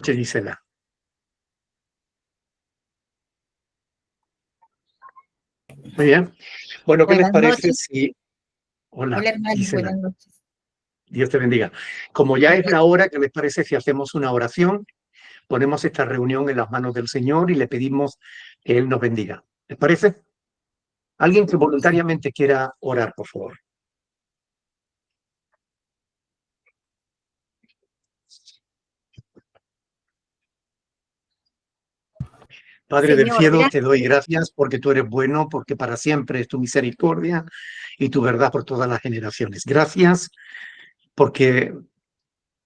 Gisela. Muy bien. Bueno, ¿qué les Buenas parece noches. si... Hola, Hola, hermano, Gisela. buenas noches. Dios te bendiga. Como ya es la hora, ¿qué les parece si hacemos una oración? Ponemos esta reunión en las manos del Señor y le pedimos que Él nos bendiga. ¿Les parece? Alguien que voluntariamente quiera orar, por favor. Padre del Señor, cielo, te gracias. doy gracias porque tú eres bueno, porque para siempre es tu misericordia y tu verdad por todas las generaciones. Gracias porque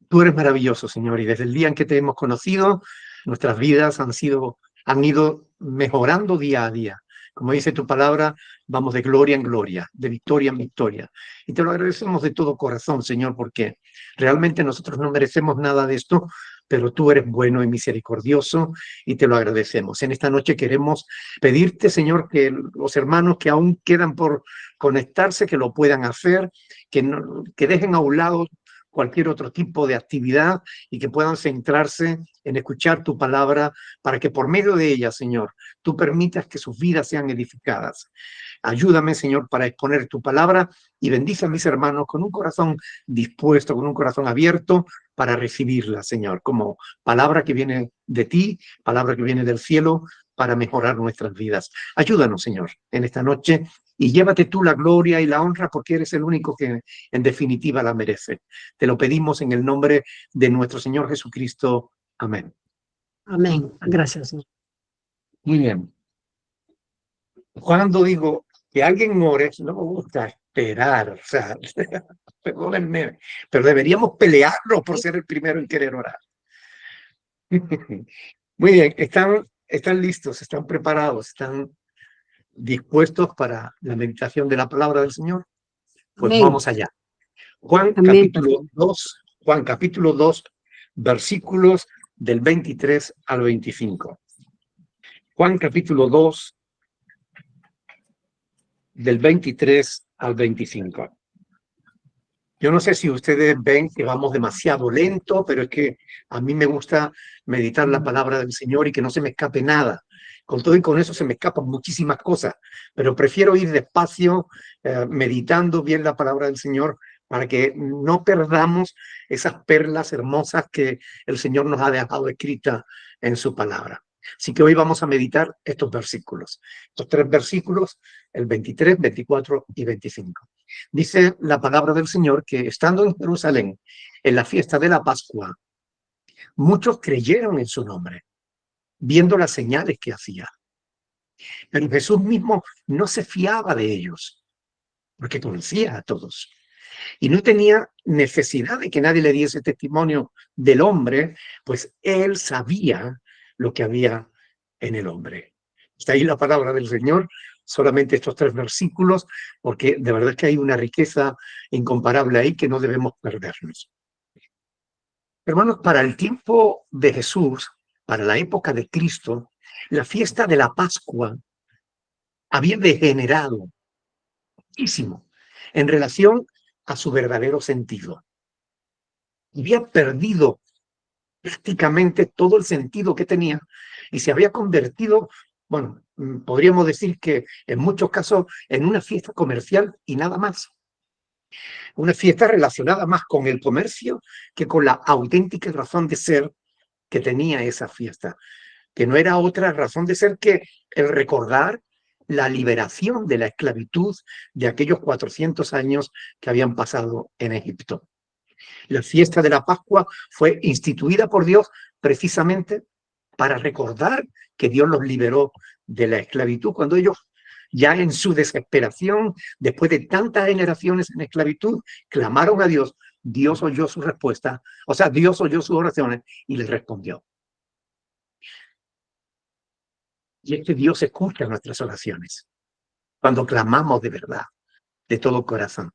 tú eres maravilloso, Señor, y desde el día en que te hemos conocido, nuestras vidas han ido mejorando día a día. Como dice tu palabra, vamos de gloria en gloria, de victoria en victoria. Y te lo agradecemos de todo corazón, Señor, porque realmente nosotros no merecemos nada de esto, pero tú eres bueno y misericordioso y te lo agradecemos. En esta noche queremos pedirte, Señor, que los hermanos que aún quedan por conectarse, que lo puedan hacer, que dejen a un lado cualquier otro tipo de actividad y que puedan centrarse en escuchar tu palabra para que por medio de ella, Señor, tú permitas que sus vidas sean edificadas. Ayúdame, Señor, para exponer tu palabra y bendice a mis hermanos con un corazón dispuesto, con un corazón abierto para recibirla, Señor, como palabra que viene de ti, palabra que viene del cielo para mejorar nuestras vidas. Ayúdanos, Señor, en esta noche y llévate tú la gloria y la honra porque eres el único que en definitiva la merece. Te lo pedimos en el nombre de nuestro Señor Jesucristo. Amén. Amén. Gracias, Señor. Muy bien. Cuando digo que alguien ore, no me gusta esperar, o sea, perdónenme, pero deberíamos pelearnos por ser el primero en querer orar. Muy bien, están listos, están preparados, están dispuestos para la meditación de la palabra del Señor. Pues Amén. vamos allá. Juan Amén, capítulo 2, versículos del 23 al 25. Juan capítulo 2, del 23 al 25. Yo no sé si ustedes ven que vamos demasiado lento, pero es que a mí me gusta meditar la palabra del Señor y que no se me escape nada. Con todo y con eso se me escapan muchísimas cosas, pero prefiero ir despacio, meditando bien la palabra del Señor para que no perdamos esas perlas hermosas que el Señor nos ha dejado escritas en su palabra. Así que hoy vamos a meditar estos versículos, estos tres versículos, el 23, 24 y 25. Dice la palabra del Señor que estando en Jerusalén en la fiesta de la Pascua, muchos creyeron en su nombre, viendo las señales que hacía. Pero Jesús mismo no se fiaba de ellos, porque conocía a todos. Y no tenía necesidad de que nadie le diese testimonio del hombre, pues él sabía lo que había en el hombre. Está ahí la palabra del Señor, solamente estos tres versículos, porque de verdad que hay una riqueza incomparable ahí que no debemos perdernos. Hermanos, para el tiempo de Jesús, para la época de Cristo, la fiesta de la Pascua había degenerado muchísimo en relación a su verdadero sentido. Había perdido prácticamente todo el sentido que tenía y se había convertido, bueno, podríamos decir que en muchos casos en una fiesta comercial y nada más. Una fiesta relacionada más con el comercio que con la auténtica razón de ser que tenía esa fiesta, que no era otra razón de ser que el recordar la liberación de la esclavitud de aquellos 400 años que habían pasado en Egipto. La fiesta de la Pascua fue instituida por Dios precisamente para recordar que Dios los liberó de la esclavitud cuando ellos ya en su desesperación, después de tantas generaciones en esclavitud, clamaron a Dios. Dios oyó su respuesta, o sea, Dios oyó sus oraciones y les respondió. Y es que Dios escucha nuestras oraciones cuando clamamos de verdad, de todo corazón.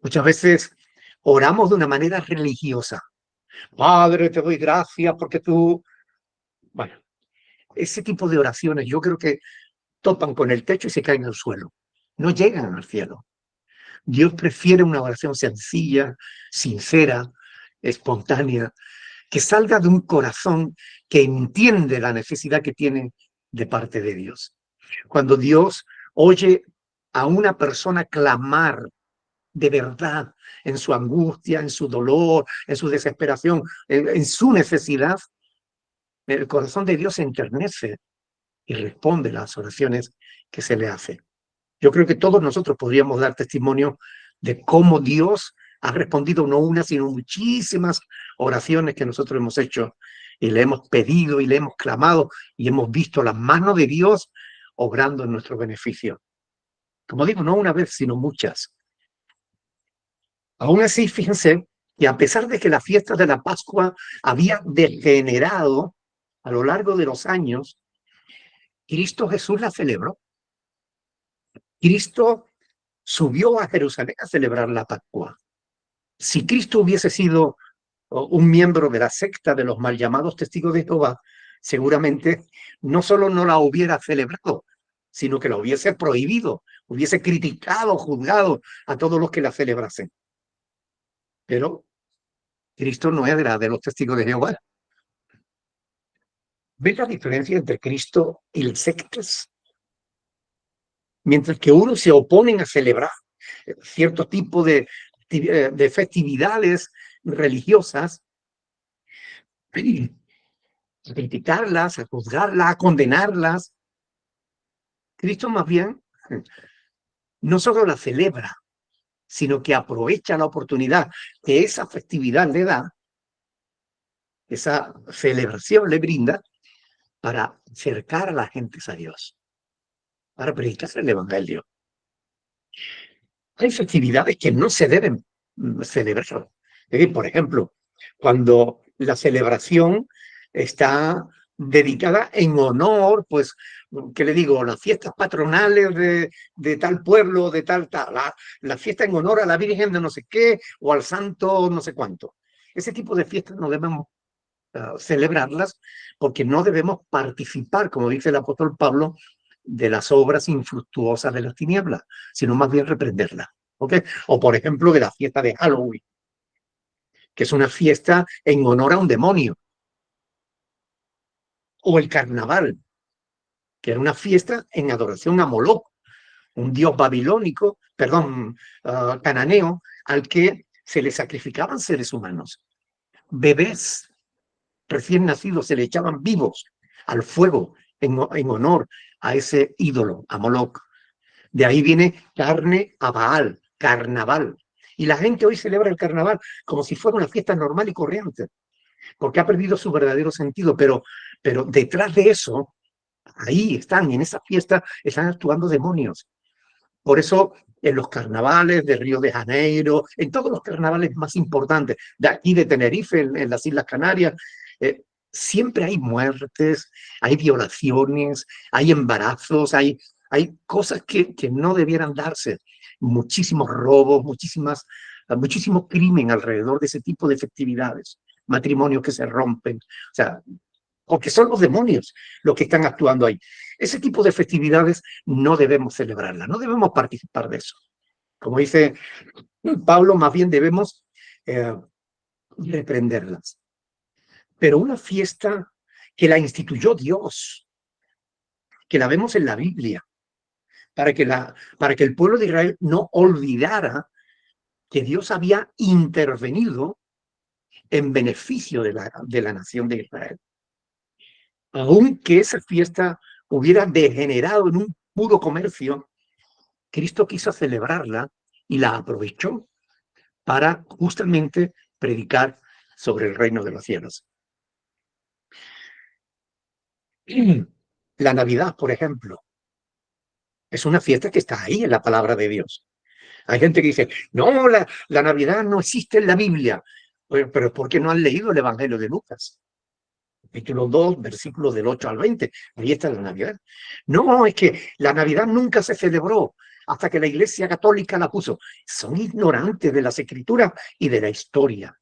Muchas veces oramos de una manera religiosa. Padre, te doy gracias porque tú... Bueno, ese tipo de oraciones yo creo que topan con el techo y se caen al suelo. No llegan al cielo. Dios prefiere una oración sencilla, sincera, espontánea, que salga de un corazón que entiende la necesidad que tiene de parte de Dios. Cuando Dios oye a una persona clamar de verdad en su angustia, en su dolor, en su desesperación, en su necesidad, el corazón de Dios se enternece y responde las oraciones que se le hace. Yo creo que todos nosotros podríamos dar testimonio de cómo Dios ha respondido no una, sino muchísimas oraciones que nosotros hemos hecho y le hemos pedido y le hemos clamado y hemos visto las manos de Dios obrando en nuestro beneficio. Como digo, no una vez, sino muchas. Aún así, fíjense que a pesar de que la fiesta de la Pascua había degenerado a lo largo de los años, Cristo Jesús la celebró. Cristo subió a Jerusalén a celebrar la Pascua. Si Cristo hubiese sido un miembro de la secta de los mal llamados testigos de Jehová, seguramente no solo no la hubiera celebrado, sino que la hubiese prohibido, hubiese criticado, juzgado a todos los que la celebrasen. Pero Cristo no era de los testigos de Jehová. ¿Ves la diferencia entre Cristo y las sectas? Mientras que unos se oponen a celebrar cierto tipo de festividades religiosas, a criticarlas, a juzgarlas, a condenarlas, Cristo más bien no solo la celebra, sino que aprovecha la oportunidad que esa festividad le da, esa celebración le brinda, para acercar a la gente a Dios, para predicar el Evangelio. Hay festividades que no se deben celebrar. Es decir, por ejemplo, cuando la celebración está dedicada en honor, pues, ¿qué le digo? Las fiestas patronales de tal pueblo, de tal, la fiesta en honor a la Virgen de no sé qué, o al santo no sé cuánto. Ese tipo de fiestas no debemos celebrarlas porque no debemos participar, como dice el apóstol Pablo, de las obras infructuosas de las tinieblas, sino más bien reprenderlas. ¿Okay? O por ejemplo de la fiesta de Halloween, que es una fiesta en honor a un demonio. O el carnaval, que era una fiesta en adoración a Moloch, un dios babilónico, perdón, cananeo, al que se le sacrificaban seres humanos. Bebés recién nacidos se le echaban vivos al fuego en honor a ese ídolo, a Moloch. De ahí viene carne a Baal, carnaval. Y la gente hoy celebra el carnaval como si fuera una fiesta normal y corriente, porque ha perdido su verdadero sentido, pero detrás de eso, ahí están, en esa fiesta, están actuando demonios. Por eso, en los carnavales de Río de Janeiro, en todos los carnavales más importantes, de aquí de Tenerife, en las Islas Canarias, siempre hay muertes, hay violaciones, hay embarazos, hay cosas que no debieran darse. Muchísimos robos, muchísimo crimen alrededor de ese tipo de festividades, matrimonios que se rompen. O sea, porque son los demonios los que están actuando ahí. Ese tipo de festividades no debemos celebrarlas, no debemos participar de eso. Como dice Pablo, más bien debemos reprenderlas. Pero una fiesta que la instituyó Dios, que la vemos en la Biblia, para que el pueblo de Israel no olvidara que Dios había intervenido en beneficio de la nación de Israel. Aunque esa fiesta hubiera degenerado en un puro comercio, Cristo quiso celebrarla y la aprovechó para justamente predicar sobre el reino de los cielos. La Navidad, por ejemplo, es una fiesta que está ahí en la palabra de Dios. Hay gente que dice, no, la Navidad no existe en la Biblia. Pero ¿por qué no han leído el Evangelio de Lucas? Capítulo 2, versículos del 8 al 20. Ahí está la Navidad. No, es que la Navidad nunca se celebró hasta que la Iglesia Católica la puso. Son ignorantes de las Escrituras y de la historia.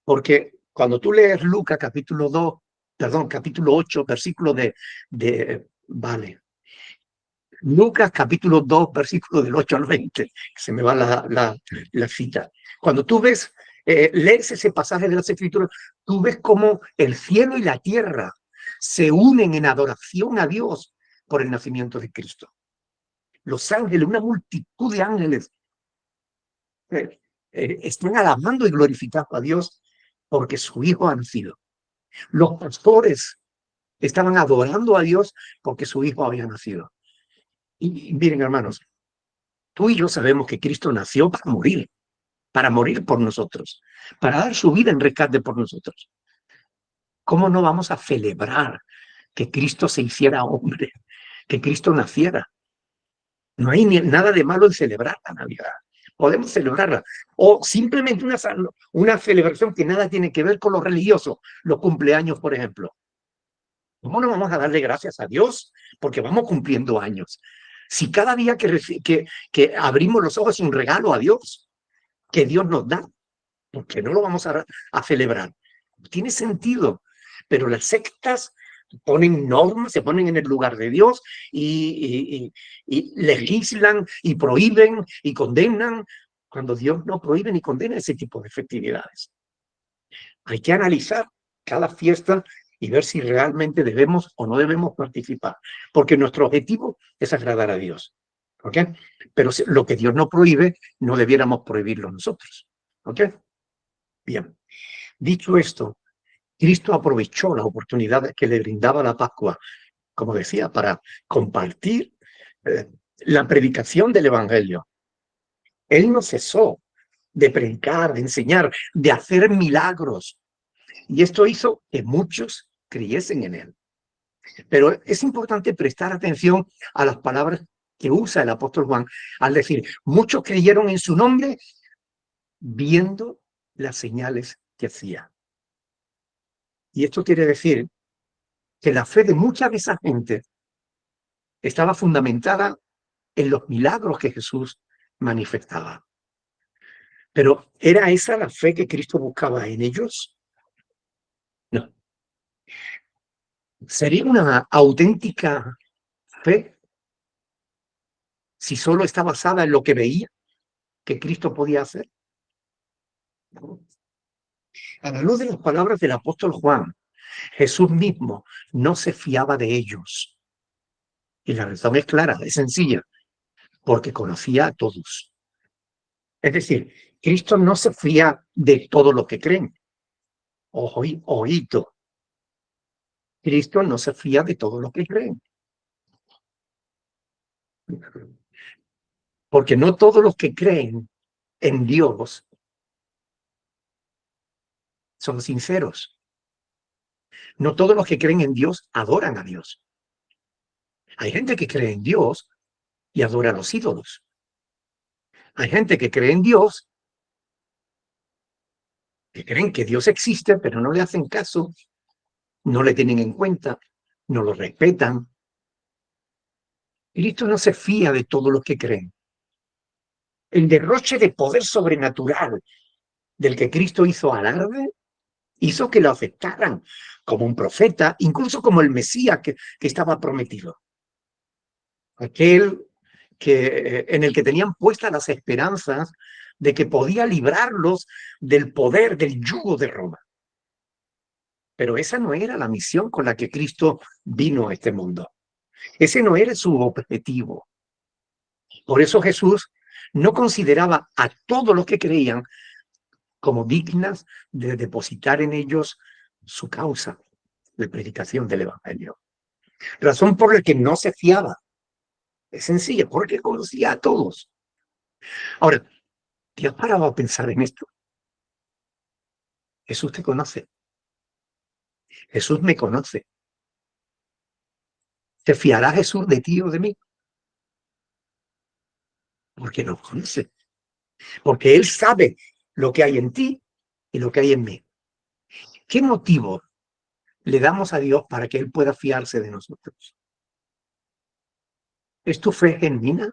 Porque cuando tú lees Lucas capítulo 8, versículo vale. Lucas capítulo 2, versículo del 8 al 20. Se me va la cita. Cuando tú ves lees ese pasaje de las Escrituras, tú ves cómo el cielo y la tierra se unen en adoración a Dios por el nacimiento de Cristo. Los ángeles, una multitud de ángeles, están alabando y glorificando a Dios porque su Hijo ha nacido. Los pastores estaban adorando a Dios porque su Hijo había nacido. Y miren, hermanos, tú y yo sabemos que Cristo nació para morir por nosotros, para dar su vida en rescate por nosotros. ¿Cómo no vamos a celebrar que Cristo se hiciera hombre, que Cristo naciera? No hay nada de malo en celebrar la Navidad. Podemos celebrarla. O simplemente una celebración que nada tiene que ver con lo religioso, los cumpleaños, por ejemplo. ¿Cómo no vamos a darle gracias a Dios? Porque vamos cumpliendo años. Si cada día que abrimos los ojos es un regalo a Dios, que Dios nos da, ¿por qué no lo vamos a celebrar? Tiene sentido, pero las sectas ponen normas, se ponen en el lugar de Dios y legislan y prohíben y condenan, cuando Dios no prohíbe ni condena ese tipo de festividades. Hay que analizar cada fiesta y ver si realmente debemos o no debemos participar, porque nuestro objetivo es agradar a Dios. ¿Ok? Pero lo que Dios no prohíbe, no debiéramos prohibirlo nosotros. ¿Ok? Bien. Dicho esto, Cristo aprovechó la oportunidad que le brindaba la Pascua, como decía, para compartir la predicación del Evangelio. Él no cesó de predicar, de enseñar, de hacer milagros. Y esto hizo que muchos creyesen en él. Pero es importante prestar atención a las palabras que usa el apóstol Juan al decir, muchos creyeron en su nombre viendo las señales que hacía. Y esto quiere decir que la fe de mucha de esa gente estaba fundamentada en los milagros que Jesús manifestaba. Pero ¿era esa la fe que Cristo buscaba en ellos? No. ¿Sería una auténtica fe si solo está basada en lo que veía que Cristo podía hacer? A la luz de las palabras del apóstol Juan, Jesús mismo no se fiaba de ellos. Y la razón es clara, es sencilla, porque conocía a todos. Es decir, Cristo no se fía de todo lo que creen. Oído. Cristo no se fía de todo lo que creen. Porque no todos los que creen en Dios son sinceros. No todos los que creen en Dios adoran a Dios. Hay gente que cree en Dios y adora a los ídolos. Hay gente que cree en Dios, que creen que Dios existe, pero no le hacen caso, no le tienen en cuenta, no lo respetan. Cristo no se fía de todos los que creen. El derroche de poder sobrenatural del que Cristo hizo alarde hizo que lo aceptaran como un profeta, incluso como el Mesías que estaba prometido. Aquel en el que tenían puestas las esperanzas de que podía librarlos del poder, del yugo de Roma. Pero esa no era la misión con la que Cristo vino a este mundo. Ese no era su objetivo. Por eso Jesús no consideraba a todos los que creían como dignas de depositar en ellos su causa de predicación del Evangelio. Razón por la que no se fiaba. Es sencilla, porque conocía a todos. Ahora, ¿te has parado a pensar en esto? Jesús te conoce. Jesús me conoce. ¿Se fiará Jesús de ti o de mí? Porque nos conoce. Porque Él sabe lo que hay en ti y lo que hay en mí. ¿Qué motivo le damos a Dios para que Él pueda fiarse de nosotros? ¿Es tu fe genuina?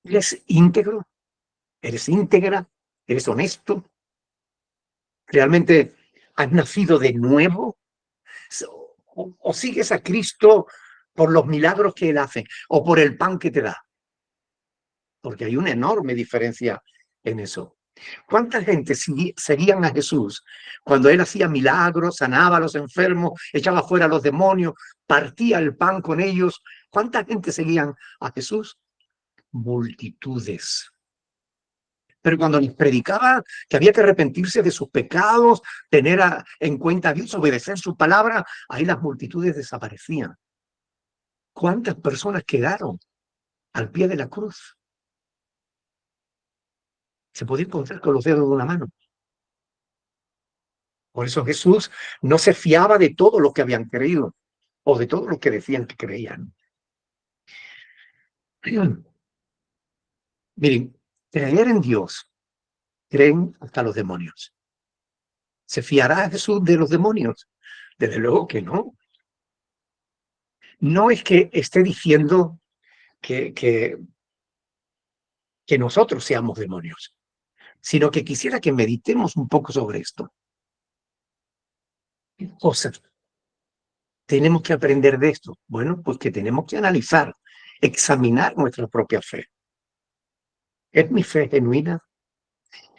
¿Eres íntegro? ¿Eres íntegra? ¿Eres honesto? ¿Realmente has nacido de nuevo? ¿O sigues a Cristo por los milagros que Él hace o por el pan que te da? porque hay una enorme diferencia en eso. ¿Cuánta gente seguían a Jesús cuando él hacía milagros, sanaba a los enfermos, echaba fuera a los demonios, partía el pan con ellos? ¿Cuánta gente seguían a Jesús? Multitudes. Pero cuando les predicaba que había que arrepentirse de sus pecados, tener en cuenta a Dios, obedecer su palabra, ahí las multitudes desaparecían. ¿Cuántas personas quedaron al pie de la cruz? Se podía contar con los dedos de una mano. Por eso Jesús no se fiaba de todo lo que habían creído o de todo lo que decían que creían. Miren, creer en Dios, creen hasta los demonios. ¿Se fiará Jesús de los demonios? Desde luego que no. No es que esté diciendo que nosotros seamos demonios, sino que quisiera que meditemos un poco sobre esto. ¿Qué cosas tenemos que aprender de esto? Bueno, pues que tenemos que analizar, examinar nuestra propia fe. ¿Es mi fe genuina?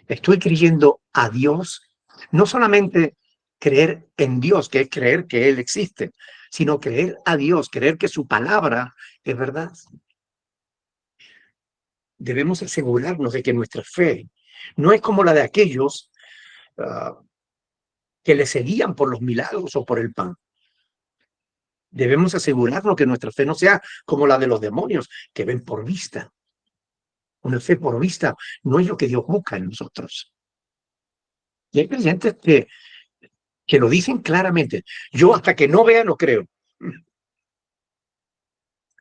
¿Estoy creyendo a Dios? No solamente creer en Dios, que es creer que Él existe, sino creer a Dios, creer que su palabra es verdad. Debemos asegurarnos de que nuestra fe no es como la de aquellos que le seguían por los milagros o por el pan. Debemos asegurarnos que nuestra fe no sea como la de los demonios, que ven por vista. Una fe por vista no es lo que Dios busca en nosotros. Y hay creyentes que lo dicen claramente. Yo hasta que no vea no creo.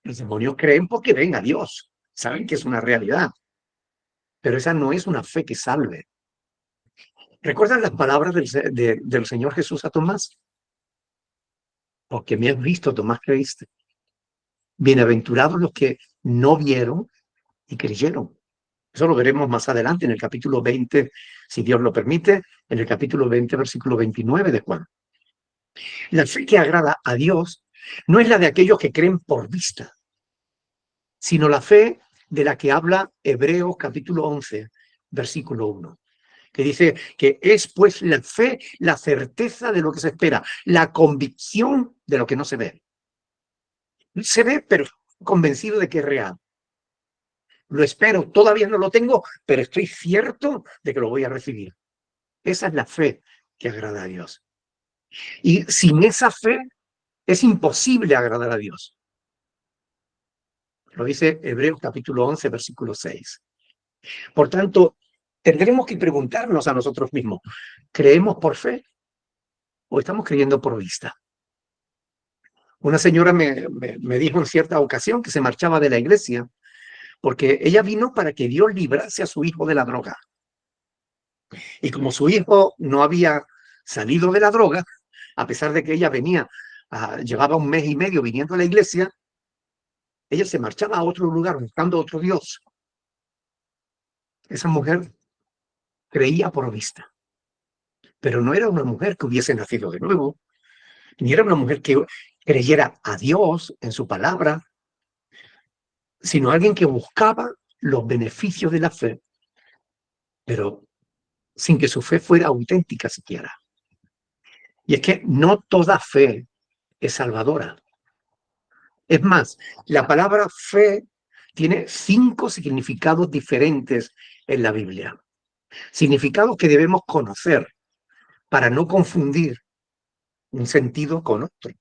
Los demonios creen porque ven a Dios. Saben que es una realidad. Pero esa no es una fe que salve. ¿Recuerdan las palabras del Señor Jesús a Tomás? Porque me has visto, Tomás, creíste. Bienaventurados los que no vieron y creyeron. Eso lo veremos más adelante en el capítulo 20, si Dios lo permite, en el capítulo 20, versículo 29 de Juan. La fe que agrada a Dios no es la de aquellos que creen por vista, sino la fe de la que habla Hebreos capítulo 11, versículo 1, que dice que es pues la fe, la certeza de lo que se espera, la convicción de lo que no se ve. Se ve, pero convencido de que es real. Lo espero, todavía no lo tengo, pero estoy cierto de que lo voy a recibir. Esa es la fe que agrada a Dios. Y sin esa fe es imposible agradar a Dios. Lo dice Hebreos capítulo 11, versículo 6. Por tanto, tendremos que preguntarnos a nosotros mismos, ¿creemos por fe o estamos creyendo por vista? Una señora me dijo en cierta ocasión que se marchaba de la iglesia porque ella vino para que Dios librase a su hijo de la droga. Y como su hijo no había salido de la droga, a pesar de que ella llevaba 1 mes y medio viniendo a la iglesia, ella se marchaba a otro lugar buscando otro Dios. Esa mujer creía por vista, pero no era una mujer que hubiese nacido de nuevo, ni era una mujer que creyera a Dios en su palabra, sino alguien que buscaba los beneficios de la fe, pero sin que su fe fuera auténtica siquiera. Y es que no toda fe es salvadora. Es más, la palabra fe tiene 5 significados diferentes en la Biblia. Significados que debemos conocer para no confundir un sentido con otro,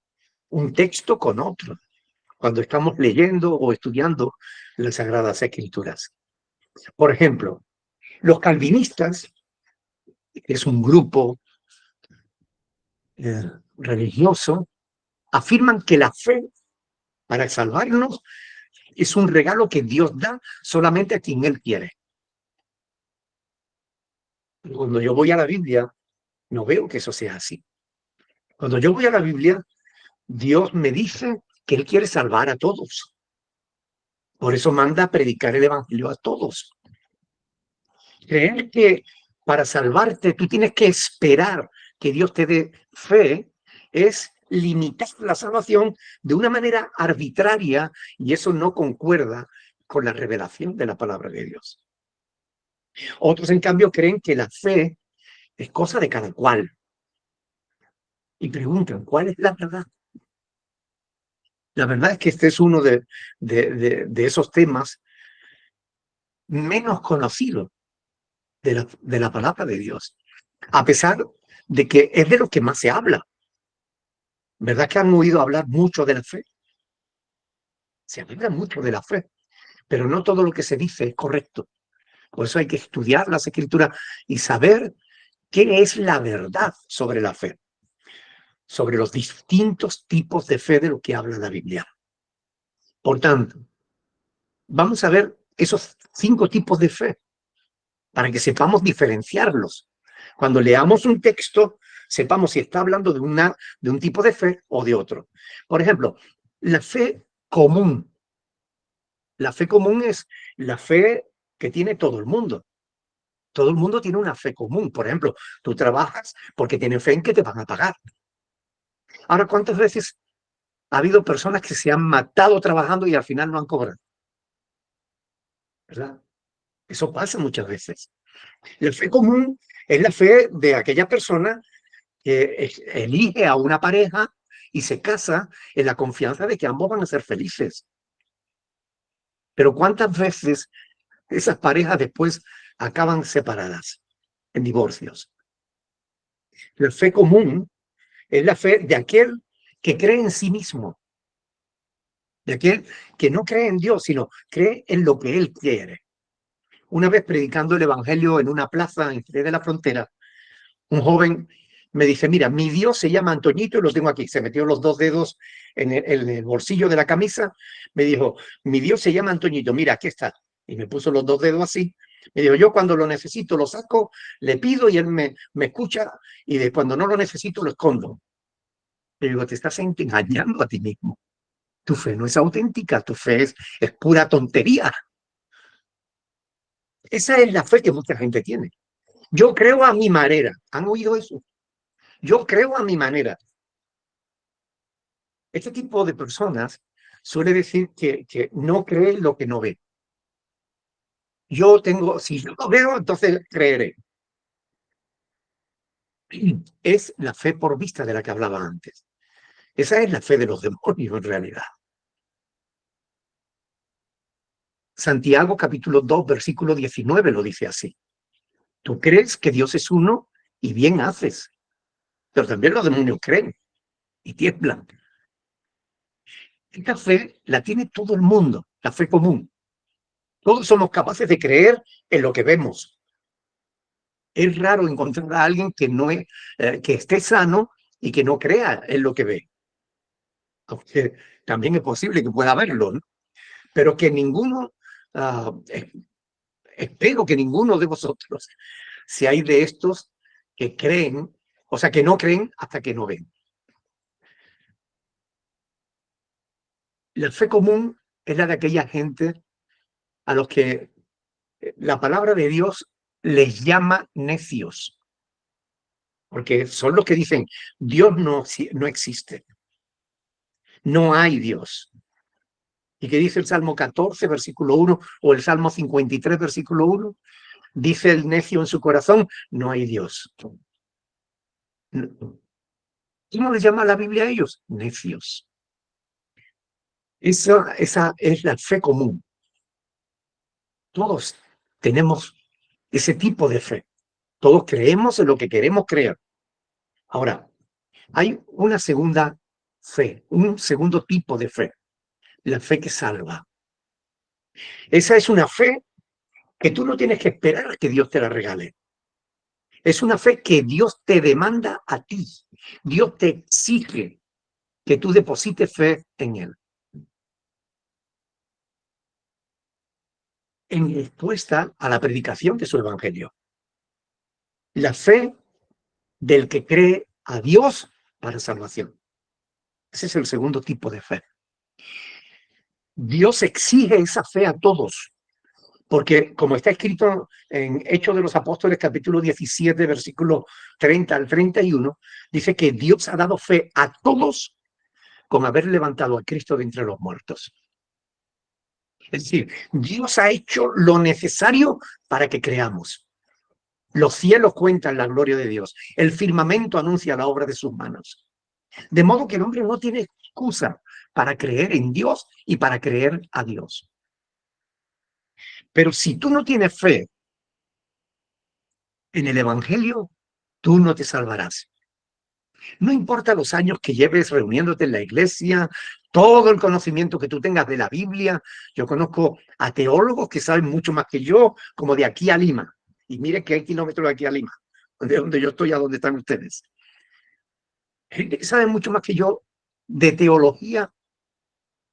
un texto con otro, cuando estamos leyendo o estudiando las Sagradas Escrituras. Por ejemplo, los calvinistas, que es un grupo religioso, afirman que la fe para salvarnos es un regalo que Dios da solamente a quien Él quiere. Cuando yo voy a la Biblia, no veo que eso sea así. Cuando yo voy a la Biblia, Dios me dice que Él quiere salvar a todos. Por eso manda a predicar el Evangelio a todos. Creer que para salvarte tú tienes que esperar que Dios te dé fe es limitar la salvación de una manera arbitraria y eso no concuerda con la revelación de la palabra de Dios. Otros, en cambio, creen que la fe es cosa de cada cual. Y preguntan, ¿cuál es la verdad? La verdad es que este es uno de esos temas menos conocidos de la palabra de Dios, a pesar de que es de lo que más se habla. ¿Verdad que han oído hablar mucho de la fe? Se habla mucho de la fe, pero no todo lo que se dice es correcto. Por eso hay que estudiar las Escrituras y saber qué es la verdad sobre la fe, sobre los distintos tipos de fe de lo que habla la Biblia. Por tanto, vamos a ver esos 5 tipos de fe para que sepamos diferenciarlos. Cuando leamos un texto, sepamos si está hablando de un tipo de fe o de otro. Por ejemplo, la fe común. La fe común es la fe que tiene todo el mundo. Todo el mundo tiene una fe común. Por ejemplo, tú trabajas porque tienes fe en que te van a pagar. Ahora, ¿cuántas veces ha habido personas que se han matado trabajando y al final no han cobrado? ¿Verdad? Eso pasa muchas veces. La fe común es la fe de aquella persona que elige a una pareja y se casa en la confianza de que ambos van a ser felices. Pero ¿cuántas veces esas parejas después acaban separadas, en divorcios? La fe común es la fe de aquel que cree en sí mismo, de aquel que no cree en Dios, sino cree en lo que él quiere. Una vez predicando el evangelio en una plaza en Jerez de la Frontera, un joven me dice, mira, mi Dios se llama Antoñito y lo tengo aquí. Se metió los 2 dedos en el bolsillo de la camisa. Me dijo, mi Dios se llama Antoñito, mira, aquí está. Y me puso los 2 dedos así. Me dijo, yo cuando lo necesito lo saco, le pido y él me escucha y de cuando no lo necesito lo escondo. Le digo, te estás engañando a ti mismo. Tu fe no es auténtica, tu fe es pura tontería. Esa es la fe que mucha gente tiene. Yo creo a mi manera. ¿Han oído eso? Yo creo a mi manera. Este tipo de personas suele decir que no cree lo que no ve. Si yo lo veo, entonces creeré. Es la fe por vista de la que hablaba antes. Esa es la fe de los demonios en realidad. Santiago capítulo 2, versículo 19 lo dice así. Tú crees que Dios es uno y bien haces, pero también los demonios creen y tiemblan. Esta fe la tiene todo el mundo, la fe común. Todos somos capaces de creer en lo que vemos. Es raro encontrar a alguien que que esté sano y que no crea en lo que ve. Aunque también es posible que pueda haberlo, ¿no? Pero que ninguno, espero que ninguno de vosotros, si hay de estos que creen, o sea, que no creen hasta que no ven. La fe común es la de aquella gente a los que la palabra de Dios les llama necios, porque son los que dicen, Dios no existe, no hay Dios. ¿Y qué dice el Salmo 14, versículo 1, o el Salmo 53, versículo 1? Dice el necio en su corazón, no hay Dios. ¿Cómo les llama la Biblia a ellos? Necios. Esa es la fe común. Todos tenemos ese tipo de fe. Todos creemos en lo que queremos creer. Ahora, hay una segunda fe, un segundo tipo de fe, la fe que salva. Esa es una fe que tú no tienes que esperar a que Dios te la regale. Es una fe que Dios te demanda a ti. Dios te exige que tú deposites fe en Él. En respuesta a la predicación de su evangelio. La fe del que cree a Dios para salvación. Ese es el segundo tipo de fe. Dios exige esa fe a todos, porque como está escrito en Hechos de los Apóstoles, capítulo 17, versículo 30 al 31, dice que Dios ha dado fe a todos con haber levantado a Cristo de entre los muertos. Es decir, Dios ha hecho lo necesario para que creamos. Los cielos cuentan la gloria de Dios. El firmamento anuncia la obra de sus manos. De modo que el hombre no tiene excusa para creer en Dios y para creer a Dios. Pero si tú no tienes fe en el Evangelio, tú no te salvarás. No importa los años que lleves reuniéndote en la iglesia, todo el conocimiento que tú tengas de la Biblia. Yo conozco a teólogos que saben mucho más que yo, como de aquí a Lima. Y mire que hay kilómetros de aquí a Lima, de donde yo estoy a donde están ustedes. Gente que sabe mucho más que yo de teología,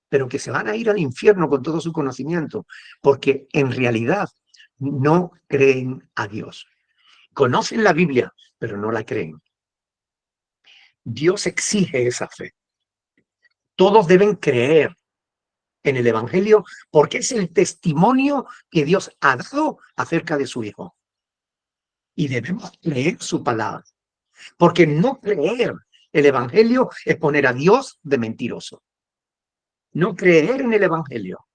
pero que se van a ir al infierno con todo su conocimiento, porque en realidad no creen a Dios. Conocen la Biblia, pero no la creen. Dios exige esa fe. Todos deben creer en el Evangelio porque es el testimonio que Dios ha dado acerca de su Hijo. Y debemos creer su palabra, porque no creer el Evangelio es poner a Dios de mentiroso. No creer en el Evangelio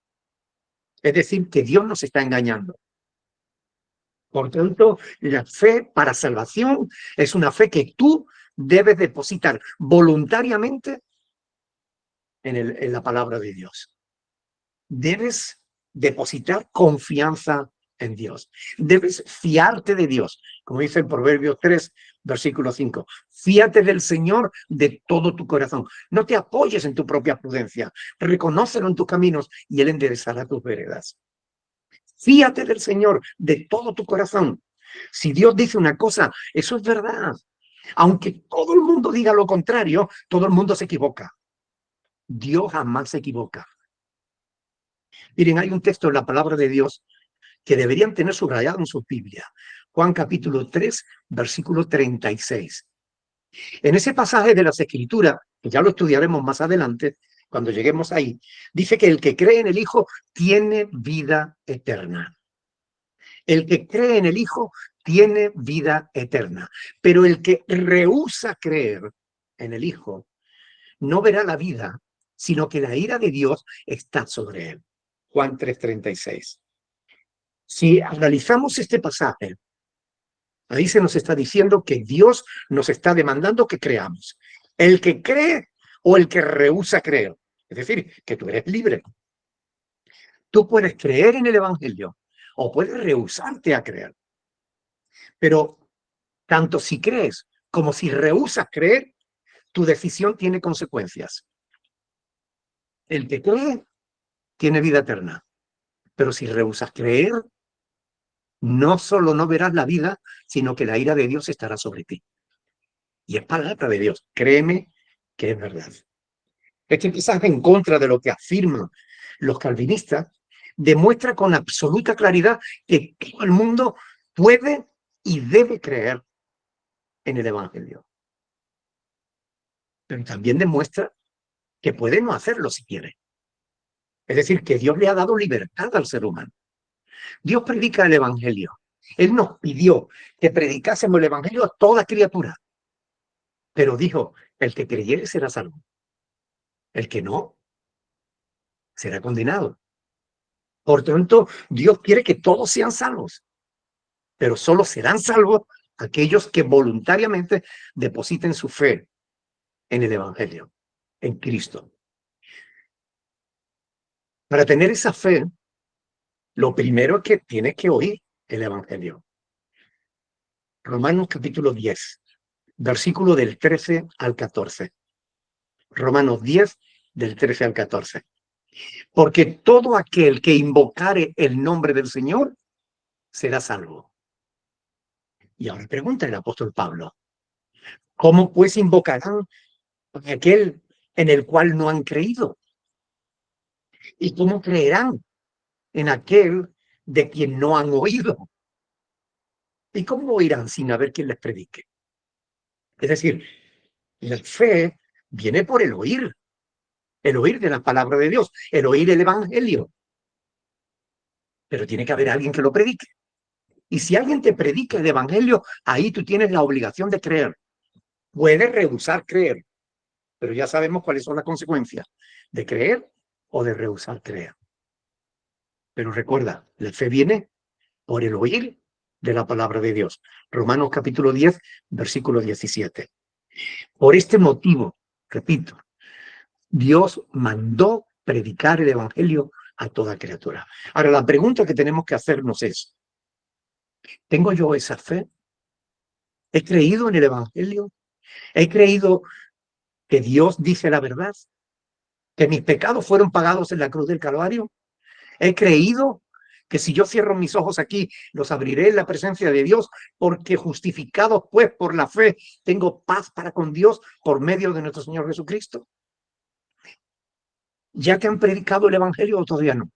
es decir que Dios nos está engañando. Por tanto, la fe para salvación es una fe que tú debes depositar voluntariamente en la palabra de Dios. Debes depositar confianza en Dios. Debes fiarte de Dios, como dice el Proverbios 3, versículo 5. Fíate del Señor de todo tu corazón. No te apoyes en tu propia prudencia. Reconócelo en tus caminos y Él enderezará tus veredas. Fíate del Señor de todo tu corazón. Si Dios dice una cosa, eso es verdad. Aunque todo el mundo diga lo contrario, todo el mundo se equivoca. Dios jamás se equivoca. Miren, hay un texto en la palabra de Dios que deberían tener subrayado en su Biblia. Juan capítulo 3, versículo 36. En ese pasaje de las Escrituras, que ya lo estudiaremos más adelante, cuando lleguemos ahí, dice que el que cree en el Hijo tiene vida eterna. El que cree en el Hijo tiene vida eterna. Pero el que rehúsa creer en el Hijo no verá la vida, sino que la ira de Dios está sobre él. Juan 3:36. Si analizamos este pasaje, ahí se nos está diciendo que Dios nos está demandando que creamos. El que cree o el que rehúsa creer. Es decir, que tú eres libre. Tú puedes creer en el Evangelio o puedes rehusarte a creer. Pero tanto si crees como si rehusas creer, tu decisión tiene consecuencias. El que cree tiene vida eterna. Pero si rehusas creer, no solo no verás la vida, sino que la ira de Dios estará sobre ti. Y es palabra de Dios. Créeme que es verdad. Este mensaje en contra de lo que afirman los calvinistas demuestra con absoluta claridad que todo el mundo puede y debe creer en el Evangelio. Pero también demuestra que puede no hacerlo si quiere. Es decir, que Dios le ha dado libertad al ser humano. Dios predica el Evangelio. Él nos pidió que predicásemos el Evangelio a toda criatura. Pero dijo, el que creyere será salvo. El que no, será condenado. Por tanto, Dios quiere que todos sean salvos. Pero solo serán salvos aquellos que voluntariamente depositen su fe en el Evangelio, en Cristo. Para tener esa fe, lo primero es que tienes que oír el Evangelio. Romanos capítulo 10, versículo del 13 al 14. Romanos 10, del 13 al 14. Porque todo aquel que invocare el nombre del Señor será salvo. Y ahora pregunta el apóstol Pablo, ¿cómo pues invocarán a aquel en el cual no han creído? ¿Y cómo creerán en aquel de quien no han oído? ¿Y cómo oirán sin haber quien les predique? Es decir, la fe viene por el oír de la palabra de Dios, el oír el Evangelio. Pero tiene que haber alguien que lo predique. Y si alguien te predica el Evangelio, ahí tú tienes la obligación de creer. Puedes rehusar creer, pero ya sabemos cuáles son las consecuencias de creer o de rehusar creer. Pero recuerda, la fe viene por el oír de la palabra de Dios. Romanos capítulo 10, versículo 17. Por este motivo, repito, Dios mandó predicar el evangelio a toda criatura. Ahora, la pregunta que tenemos que hacernos es, ¿tengo yo esa fe? ¿He creído en el evangelio? ¿He creído que Dios dice la verdad? ¿Que mis pecados fueron pagados en la cruz del Calvario? ¿He creído que si yo cierro mis ojos aquí, los abriré en la presencia de Dios, porque justificados pues por la fe, tengo paz para con Dios por medio de nuestro Señor Jesucristo? ¿Ya que han predicado el evangelio o todavía no?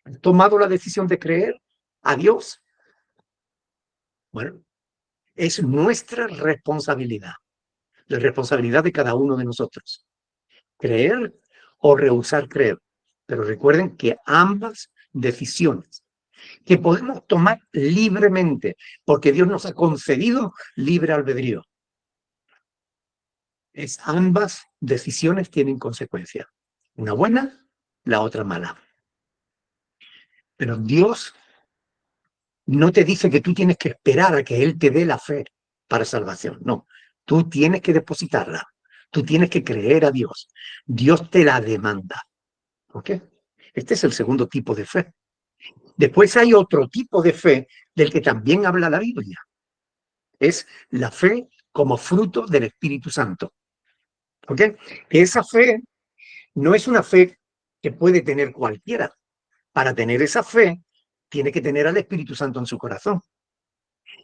¿Han tomado la decisión de creer a Dios? Bueno, es nuestra responsabilidad, la responsabilidad de cada uno de nosotros, creer o rehusar creer. Pero recuerden que ambas decisiones que podemos tomar libremente, porque Dios nos ha concedido libre albedrío. Ambas decisiones tienen consecuencias. Una buena, la otra mala. Pero Dios no te dice que tú tienes que esperar a que Él te dé la fe para salvación. No, tú tienes que depositarla. Tú tienes que creer a Dios. Dios te la demanda. ¿Ok? Este es el segundo tipo de fe. Después hay otro tipo de fe del que también habla la Biblia. Es la fe como fruto del Espíritu Santo. ¿Ok? Esa fe no es una fe que puede tener cualquiera. Para tener esa fe, tiene que tener al Espíritu Santo en su corazón.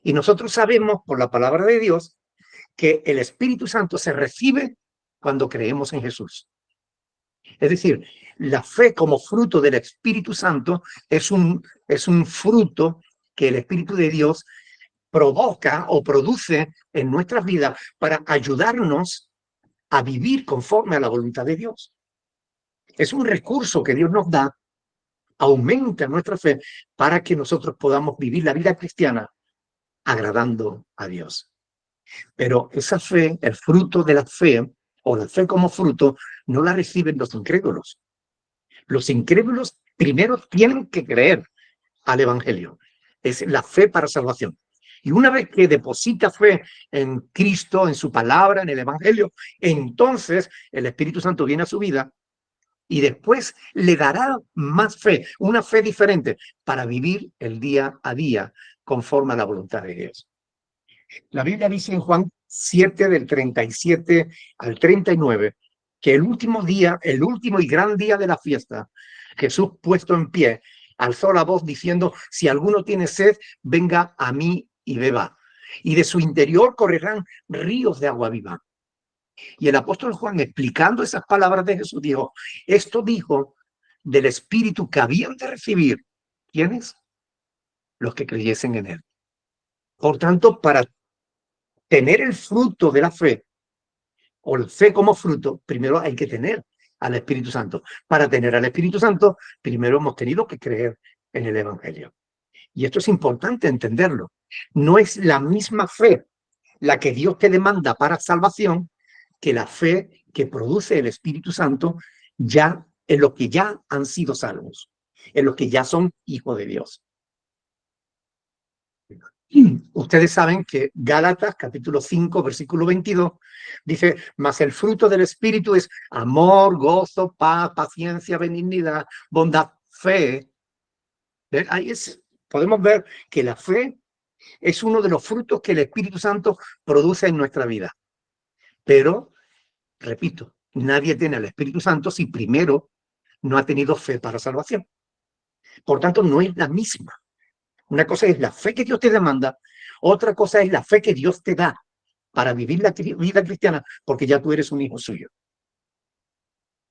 Y nosotros sabemos por la palabra de Dios que el Espíritu Santo se recibe cuando creemos en Jesús. Es decir, la fe como fruto del Espíritu Santo es un fruto que el Espíritu de Dios provoca o produce en nuestras vidas para ayudarnos a vivir conforme a la voluntad de Dios. Es un recurso que Dios nos da, aumenta nuestra fe para que nosotros podamos vivir la vida cristiana agradando a Dios. Pero esa fe, el fruto de la fe, o la fe como fruto, no la reciben los incrédulos. Los incrédulos primero tienen que creer al Evangelio. Es la fe para salvación. Y una vez que deposita fe en Cristo, en su palabra, en el Evangelio, entonces el Espíritu Santo viene a su vida y después le dará más fe, una fe diferente, para vivir el día a día conforme a la voluntad de Dios. La Biblia dice en Juan 7, del 37 al 39, que el último día, el último y gran día de la fiesta, Jesús puesto en pie, alzó la voz diciendo, si alguno tiene sed, venga a mí y beba. Y de su interior correrán ríos de agua viva. Y el apóstol Juan, explicando esas palabras de Jesús, dijo, esto dijo del Espíritu que habían de recibir. ¿Quiénes? Los que creyesen en él. Por tanto, para tener el fruto de la fe, o la fe como fruto, primero hay que tener al Espíritu Santo. Para tener al Espíritu Santo, primero hemos tenido que creer en el Evangelio. Y esto es importante entenderlo. No es la misma fe la que Dios te demanda para salvación que la fe que produce el Espíritu Santo ya en los que ya han sido salvos, en los que ya son hijos de Dios. Ustedes saben que Gálatas, capítulo 5, versículo 22, dice, mas el fruto del Espíritu es amor, gozo, paz, paciencia, benignidad, bondad, fe. Ahí podemos ver que la fe es uno de los frutos que el Espíritu Santo produce en nuestra vida. Pero, repito, nadie tiene al Espíritu Santo si primero no ha tenido fe para salvación. Por tanto, no es la misma. Una cosa es la fe que Dios te demanda, otra cosa es la fe que Dios te da para vivir la vida cristiana, porque ya tú eres un hijo suyo.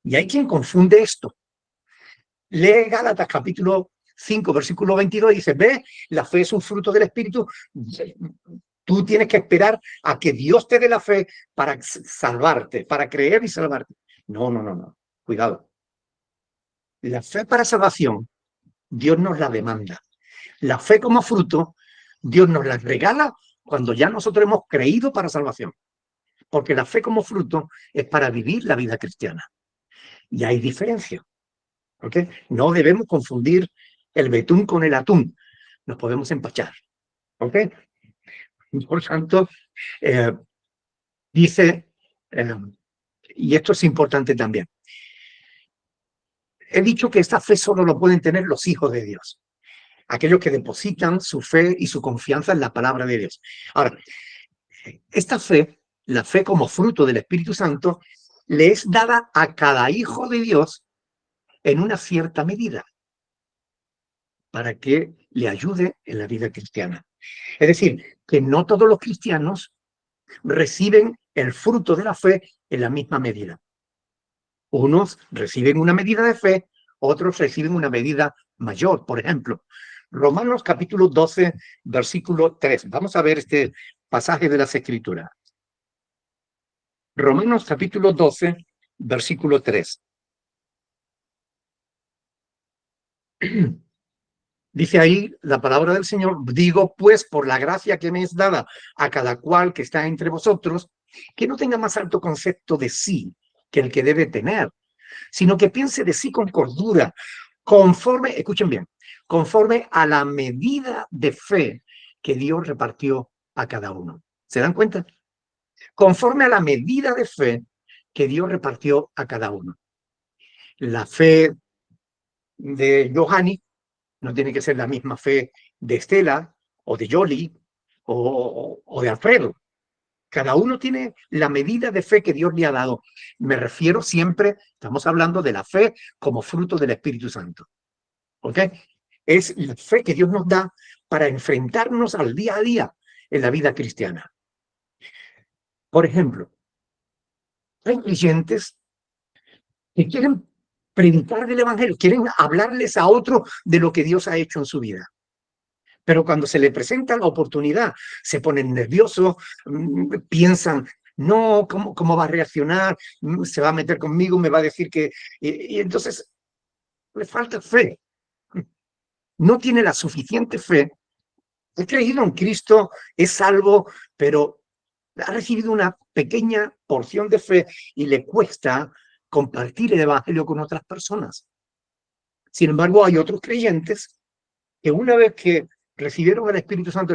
Y hay quien confunde esto. Lee Gálatas capítulo 5, versículo 22, y dice, ve, la fe es un fruto del Espíritu. Tú tienes que esperar a que Dios te dé la fe para salvarte, para creer y salvarte. No. Cuidado. La fe para salvación, Dios nos la demanda. La fe como fruto, Dios nos la regala cuando ya nosotros hemos creído para salvación. Porque la fe como fruto es para vivir la vida cristiana. Y hay diferencia. ¿Ok? No debemos confundir el betún con el atún. Nos podemos empachar. ¿Ok? Por tanto, eh, dice, eh, y esto es importante también, he dicho que esta fe solo lo pueden tener los hijos de Dios, aquellos que depositan su fe y su confianza en la palabra de Dios. Ahora, esta fe, la fe como fruto del Espíritu Santo, le es dada a cada hijo de Dios en una cierta medida para que le ayude en la vida cristiana. Es decir, que no todos los cristianos reciben el fruto de la fe en la misma medida. Unos reciben una medida de fe, otros reciben una medida mayor. Por ejemplo, Romanos capítulo 12, versículo 3. Vamos a ver este pasaje de las Escrituras. Romanos capítulo 12, versículo 3. Dice ahí la palabra del Señor, digo pues por la gracia que me es dada a cada cual que está entre vosotros, que no tenga más alto concepto de sí que el que debe tener, sino que piense de sí con cordura, conforme, escuchen bien, conforme a la medida de fe que Dios repartió a cada uno. ¿Se dan cuenta? Conforme a la medida de fe que Dios repartió a cada uno. La fe de Johanny no tiene que ser la misma fe de Estela o de Yoli o de Alfredo. Cada uno tiene la medida de fe que Dios le ha dado. Me refiero siempre, estamos hablando de la fe como fruto del Espíritu Santo. ¿Ok? Es la fe que Dios nos da para enfrentarnos al día a día en la vida cristiana. Por ejemplo, hay creyentes que quieren predicar del Evangelio, quieren hablarles a otros de lo que Dios ha hecho en su vida. Pero cuando se le presenta la oportunidad, se ponen nerviosos, piensan, no, ¿cómo va a reaccionar? ¿Se va a meter conmigo? ¿Me va a decir que...? Y entonces le falta fe. No tiene la suficiente fe. Ha creído en Cristo, es salvo, pero ha recibido una pequeña porción de fe y le cuesta compartir el Evangelio con otras personas. Sin embargo, hay otros creyentes que una vez que recibieron el Espíritu Santo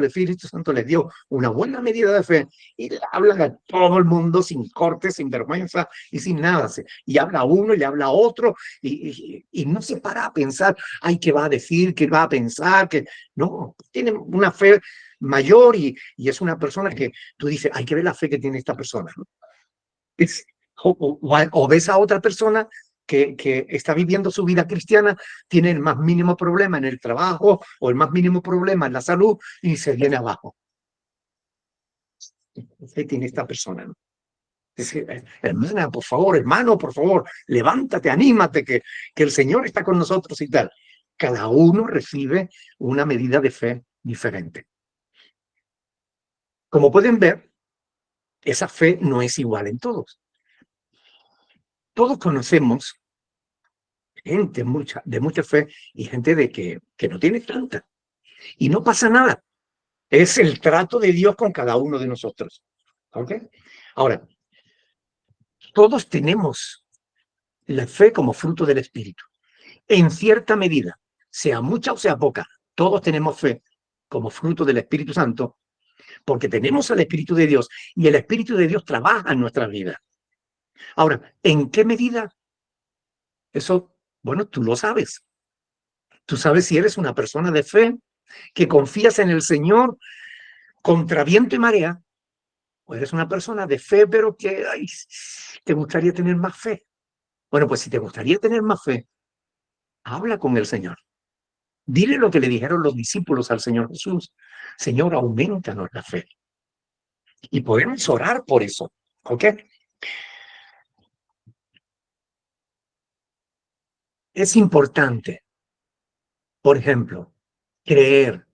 les dio una buena medida de fe y le hablan a todo el mundo sin corte, sin vergüenza y sin nada. Y habla a uno y le habla a otro y no se para a pensar, ay, ¿qué va a decir? ¿Qué va a pensar? Que no, tiene una fe mayor y es una persona que tú dices, hay que ver la fe que tiene esta persona, ¿no? O ves a otra persona que está viviendo su vida cristiana, tiene el más mínimo problema en el trabajo o el más mínimo problema en la salud y se viene abajo. ¿Qué tiene esta persona? ¿No? Dice, hermana, por favor, hermano, por favor, levántate, anímate, que el Señor está con nosotros y tal. Cada uno recibe una medida de fe diferente. Como pueden ver, esa fe no es igual en todos. Todos conocemos gente de mucha fe y gente que no tiene tanta. Y no pasa nada. Es el trato de Dios con cada uno de nosotros. ¿Ok? Ahora, todos tenemos la fe como fruto del Espíritu. En cierta medida, sea mucha o sea poca, todos tenemos fe como fruto del Espíritu Santo, porque tenemos al Espíritu de Dios y el Espíritu de Dios trabaja en nuestras vidas. Ahora, ¿en qué medida? Eso, bueno, tú lo sabes. Tú sabes si eres una persona de fe, que confías en el Señor contra viento y marea, o eres una persona de fe, pero que ay, te gustaría tener más fe. Bueno, pues si te gustaría tener más fe, habla con el Señor. Dile lo que le dijeron los discípulos al Señor Jesús. Señor, aumentanos la fe. Y podemos orar por eso. ¿Ok? Es importante, por ejemplo, creer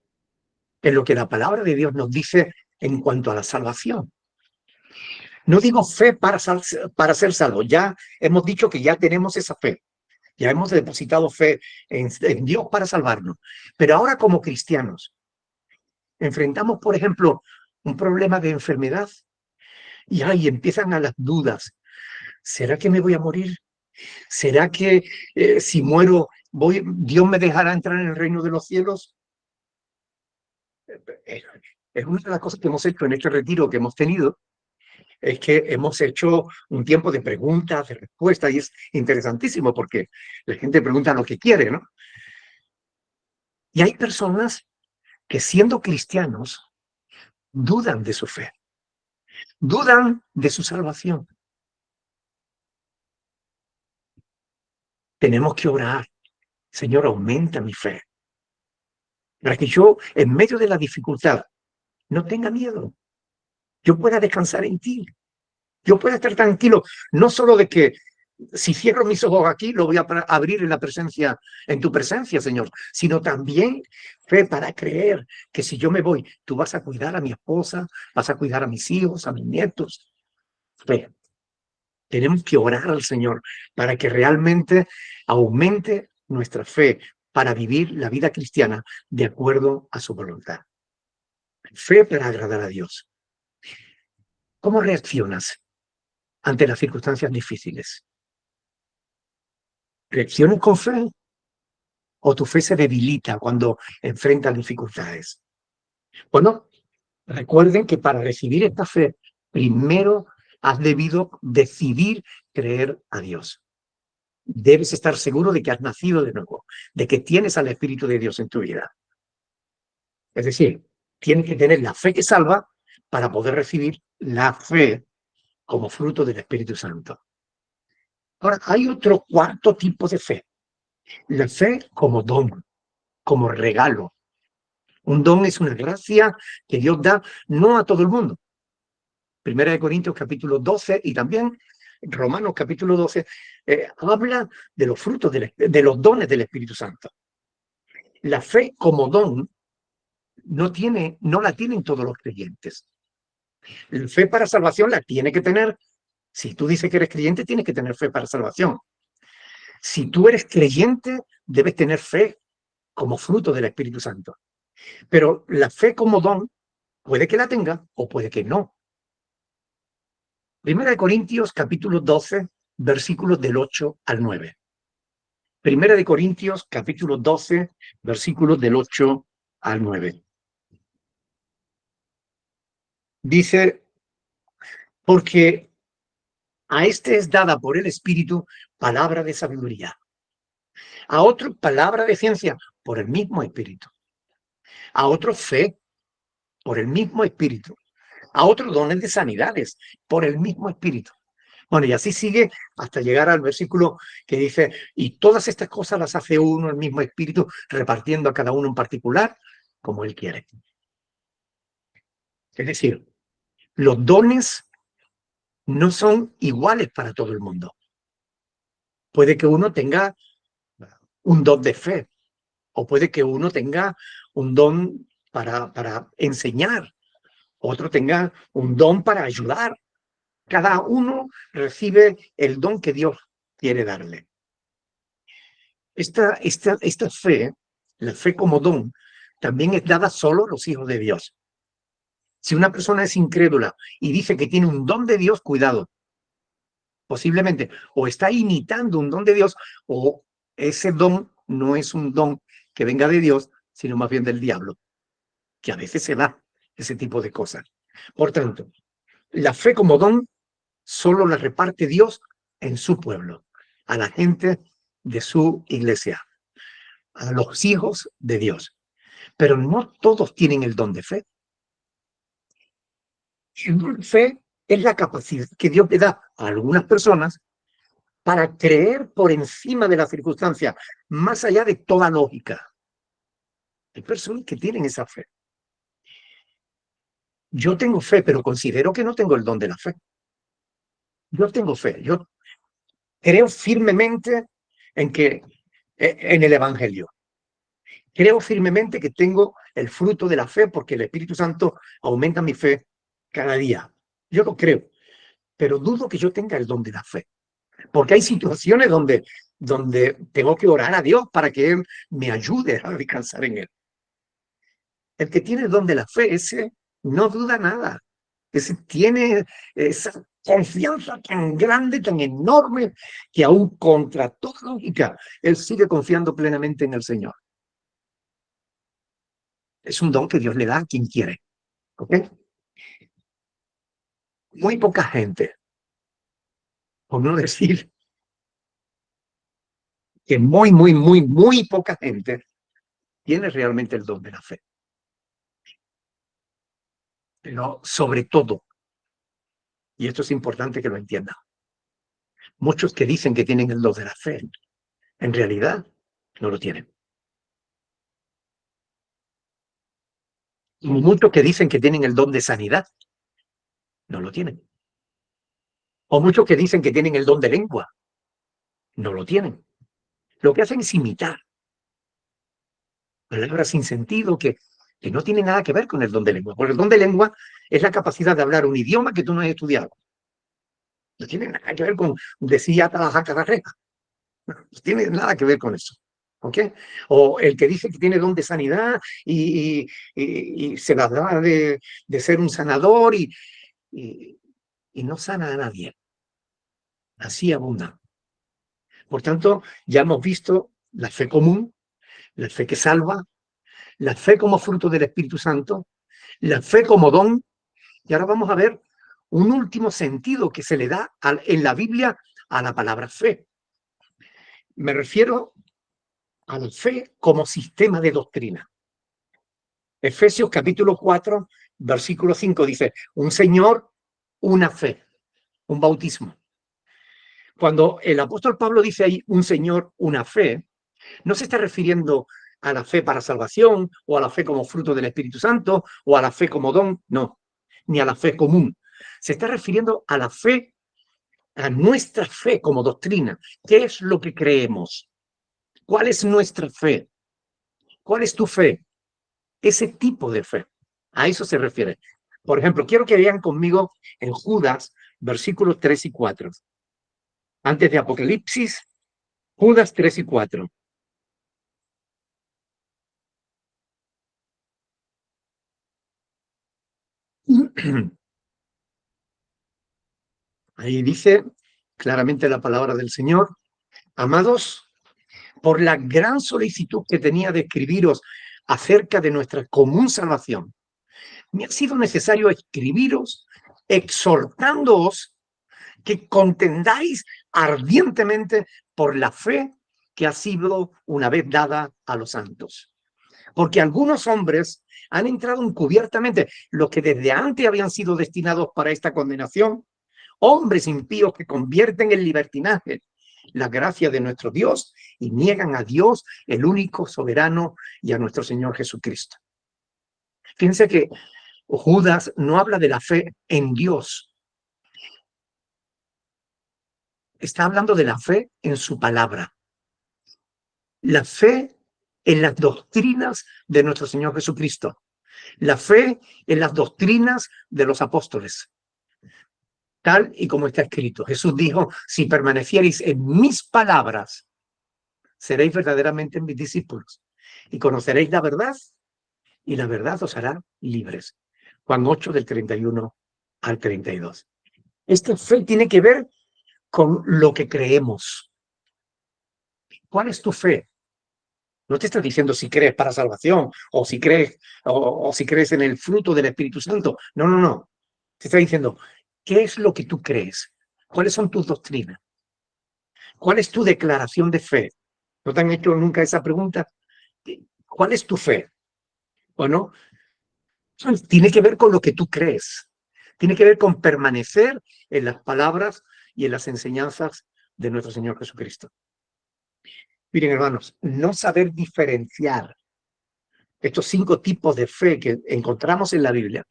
en lo que la palabra de Dios nos dice en cuanto a la salvación. No digo fe para ser salvo. Ya hemos dicho que ya tenemos esa fe. Ya hemos depositado fe en Dios para salvarnos. Pero ahora como cristianos, enfrentamos, por ejemplo, un problema de enfermedad y ahí empiezan a las dudas. ¿Será que me voy a morir? ¿Será que si muero, Dios me dejará entrar en el reino de los cielos? Eh, Es una de las cosas que hemos hecho en este retiro que hemos tenido, es que hemos hecho un tiempo de preguntas, de respuestas, y es interesantísimo porque la gente pregunta lo que quiere, ¿no? Y hay personas que siendo cristianos dudan de su fe, dudan de su salvación. Tenemos que orar. Señor, aumenta mi fe, para que yo, en medio de la dificultad, no tenga miedo. Yo pueda descansar en ti. Yo pueda estar tranquilo, no solo de que si cierro mis ojos aquí, lo voy a abrir en la presencia, en tu presencia, Señor, sino también fe para creer que si yo me voy, tú vas a cuidar a mi esposa, vas a cuidar a mis hijos, a mis nietos. Fe. Tenemos que orar al Señor para que realmente aumente nuestra fe para vivir la vida cristiana de acuerdo a su voluntad. Fe para agradar a Dios. ¿Cómo reaccionas ante las circunstancias difíciles? ¿Reaccionas con fe o tu fe se debilita cuando enfrentas dificultades? Bueno, recuerden que para recibir esta fe, primero has debido decidir creer a Dios. Debes estar seguro de que has nacido de nuevo, de que tienes al Espíritu de Dios en tu vida. Es decir, tienes que tener la fe que salva para poder recibir la fe como fruto del Espíritu Santo. Ahora, hay otro cuarto tipo de fe. La fe como don, como regalo. Un don es una gracia que Dios da no a todo el mundo. Primera de Corintios capítulo 12 y también Romanos capítulo 12 habla de los frutos, de los dones del Espíritu Santo. La fe como don no la tienen todos los creyentes. La fe para salvación la tiene que tener. Si tú dices que eres creyente, tienes que tener fe para salvación. Si tú eres creyente, debes tener fe como fruto del Espíritu Santo. Pero la fe como don puede que la tenga o puede que no. Primera de Corintios, capítulo 12, versículos del 8 al 9. Primera de Corintios, capítulo 12, versículos del 8 al 9. Dice, porque a este es dada por el Espíritu palabra de sabiduría, a otro palabra de ciencia por el mismo Espíritu, a otro fe por el mismo Espíritu, a otros dones de sanidades por el mismo Espíritu. Bueno, y así sigue hasta llegar al versículo que dice, y todas estas cosas las hace uno, el mismo Espíritu, repartiendo a cada uno en particular como Él quiere. Es decir, los dones no son iguales para todo el mundo. Puede que uno tenga un don de fe, o puede que uno tenga un don para enseñar, otro tenga un don para ayudar. Cada uno recibe el don que Dios quiere darle. Esta fe, la fe como don, también es dada solo a los hijos de Dios. Si una persona es incrédula y dice que tiene un don de Dios, cuidado. Posiblemente o está imitando un don de Dios o ese don no es un don que venga de Dios, sino más bien del diablo, que a veces se da ese tipo de cosas. Por tanto, la fe como don solo la reparte Dios en su pueblo, a la gente de su iglesia, a los hijos de Dios. Pero no todos tienen el don de fe. El don de fe es la capacidad que Dios le da a algunas personas para creer por encima de la circunstancia, más allá de toda lógica. Hay personas que tienen esa fe. Yo tengo fe, pero considero que no tengo el don de la fe. Yo tengo fe, yo creo firmemente en el Evangelio. Creo firmemente que tengo el fruto de la fe porque el Espíritu Santo aumenta mi fe cada día. Yo lo creo, pero dudo que yo tenga el don de la fe. Porque hay situaciones donde tengo que orar a Dios para que Él me ayude a descansar en Él. El que tiene el don de la fe, ese no duda nada. Ese tiene esa confianza tan grande, tan enorme, que aún contra toda lógica, él sigue confiando plenamente en el Señor. Es un don que Dios le da a quien quiere. ¿Ok? Muy poca gente, por no decir que muy poca gente tiene realmente el don de la fe. Pero sobre todo, y esto es importante que lo entiendan, muchos que dicen que tienen el don de la fe, en realidad no lo tienen. Y muchos que dicen que tienen el don de sanidad, no lo tienen. O muchos que dicen que tienen el don de lengua, no lo tienen. Lo que hacen es imitar palabras sin sentido que no tienen nada que ver con el don de lengua. Porque el don de lengua es la capacidad de hablar un idioma que tú no has estudiado. No tiene nada que ver con decir atajacarreja. No tiene nada que ver con eso. ¿Ok? O el que dice que tiene don de sanidad y se las da de ser un sanador y no sana a nadie. Así abunda. Por tanto, ya hemos visto la fe común, la fe que salva, la fe como fruto del Espíritu Santo, la fe como don, y ahora vamos a ver un último sentido que se le da en la Biblia a la palabra fe. Me refiero a la fe como sistema de doctrina. Efesios capítulo 4, versículo 5 dice, un Señor, una fe, un bautismo. Cuando el apóstol Pablo dice ahí un Señor, una fe, no se está refiriendo a la fe para salvación o a la fe como fruto del Espíritu Santo o a la fe como don, no, ni a la fe común. Se está refiriendo a la fe, a nuestra fe como doctrina. ¿Qué es lo que creemos? ¿Cuál es nuestra fe? ¿Cuál es tu fe? Ese tipo de fe. A eso se refiere. Por ejemplo, quiero que vean conmigo en Judas, versículos 3 y 4. Antes de Apocalipsis, Judas 3 y 4. Ahí dice claramente la palabra del Señor. Amados, por la gran solicitud que tenía de escribiros acerca de nuestra común salvación, me ha sido necesario escribiros exhortándoos que contendáis ardientemente por la fe que ha sido una vez dada a los santos. Porque algunos hombres han entrado encubiertamente, los que desde antes habían sido destinados para esta condenación, hombres impíos que convierten en libertinaje la gracia de nuestro Dios y niegan a Dios, el único soberano, y a nuestro Señor Jesucristo. Fíjense que Judas no habla de la fe en Dios, está hablando de la fe en su palabra. La fe en las doctrinas de nuestro Señor Jesucristo. La fe en las doctrinas de los apóstoles. Tal y como está escrito. Jesús dijo, si permanecierais en mis palabras, seréis verdaderamente mis discípulos y conoceréis la verdad y la verdad os hará libres. Juan 8 del 31 al 32. Esta fe tiene que ver con lo que creemos. ¿Cuál es tu fe? No te estás diciendo si crees para salvación o si crees o si crees en el fruto del Espíritu Santo. No, no, no. Te está diciendo, ¿qué es lo que tú crees? ¿Cuáles son tus doctrinas? ¿Cuál es tu declaración de fe? ¿No te han hecho nunca esa pregunta? ¿Cuál es tu fe? Bueno, tiene que ver con lo que tú crees. Tiene que ver con permanecer en las palabras y en las enseñanzas de nuestro Señor Jesucristo. Miren, hermanos, no saber diferenciar estos 5 tipos de fe que encontramos en la Biblia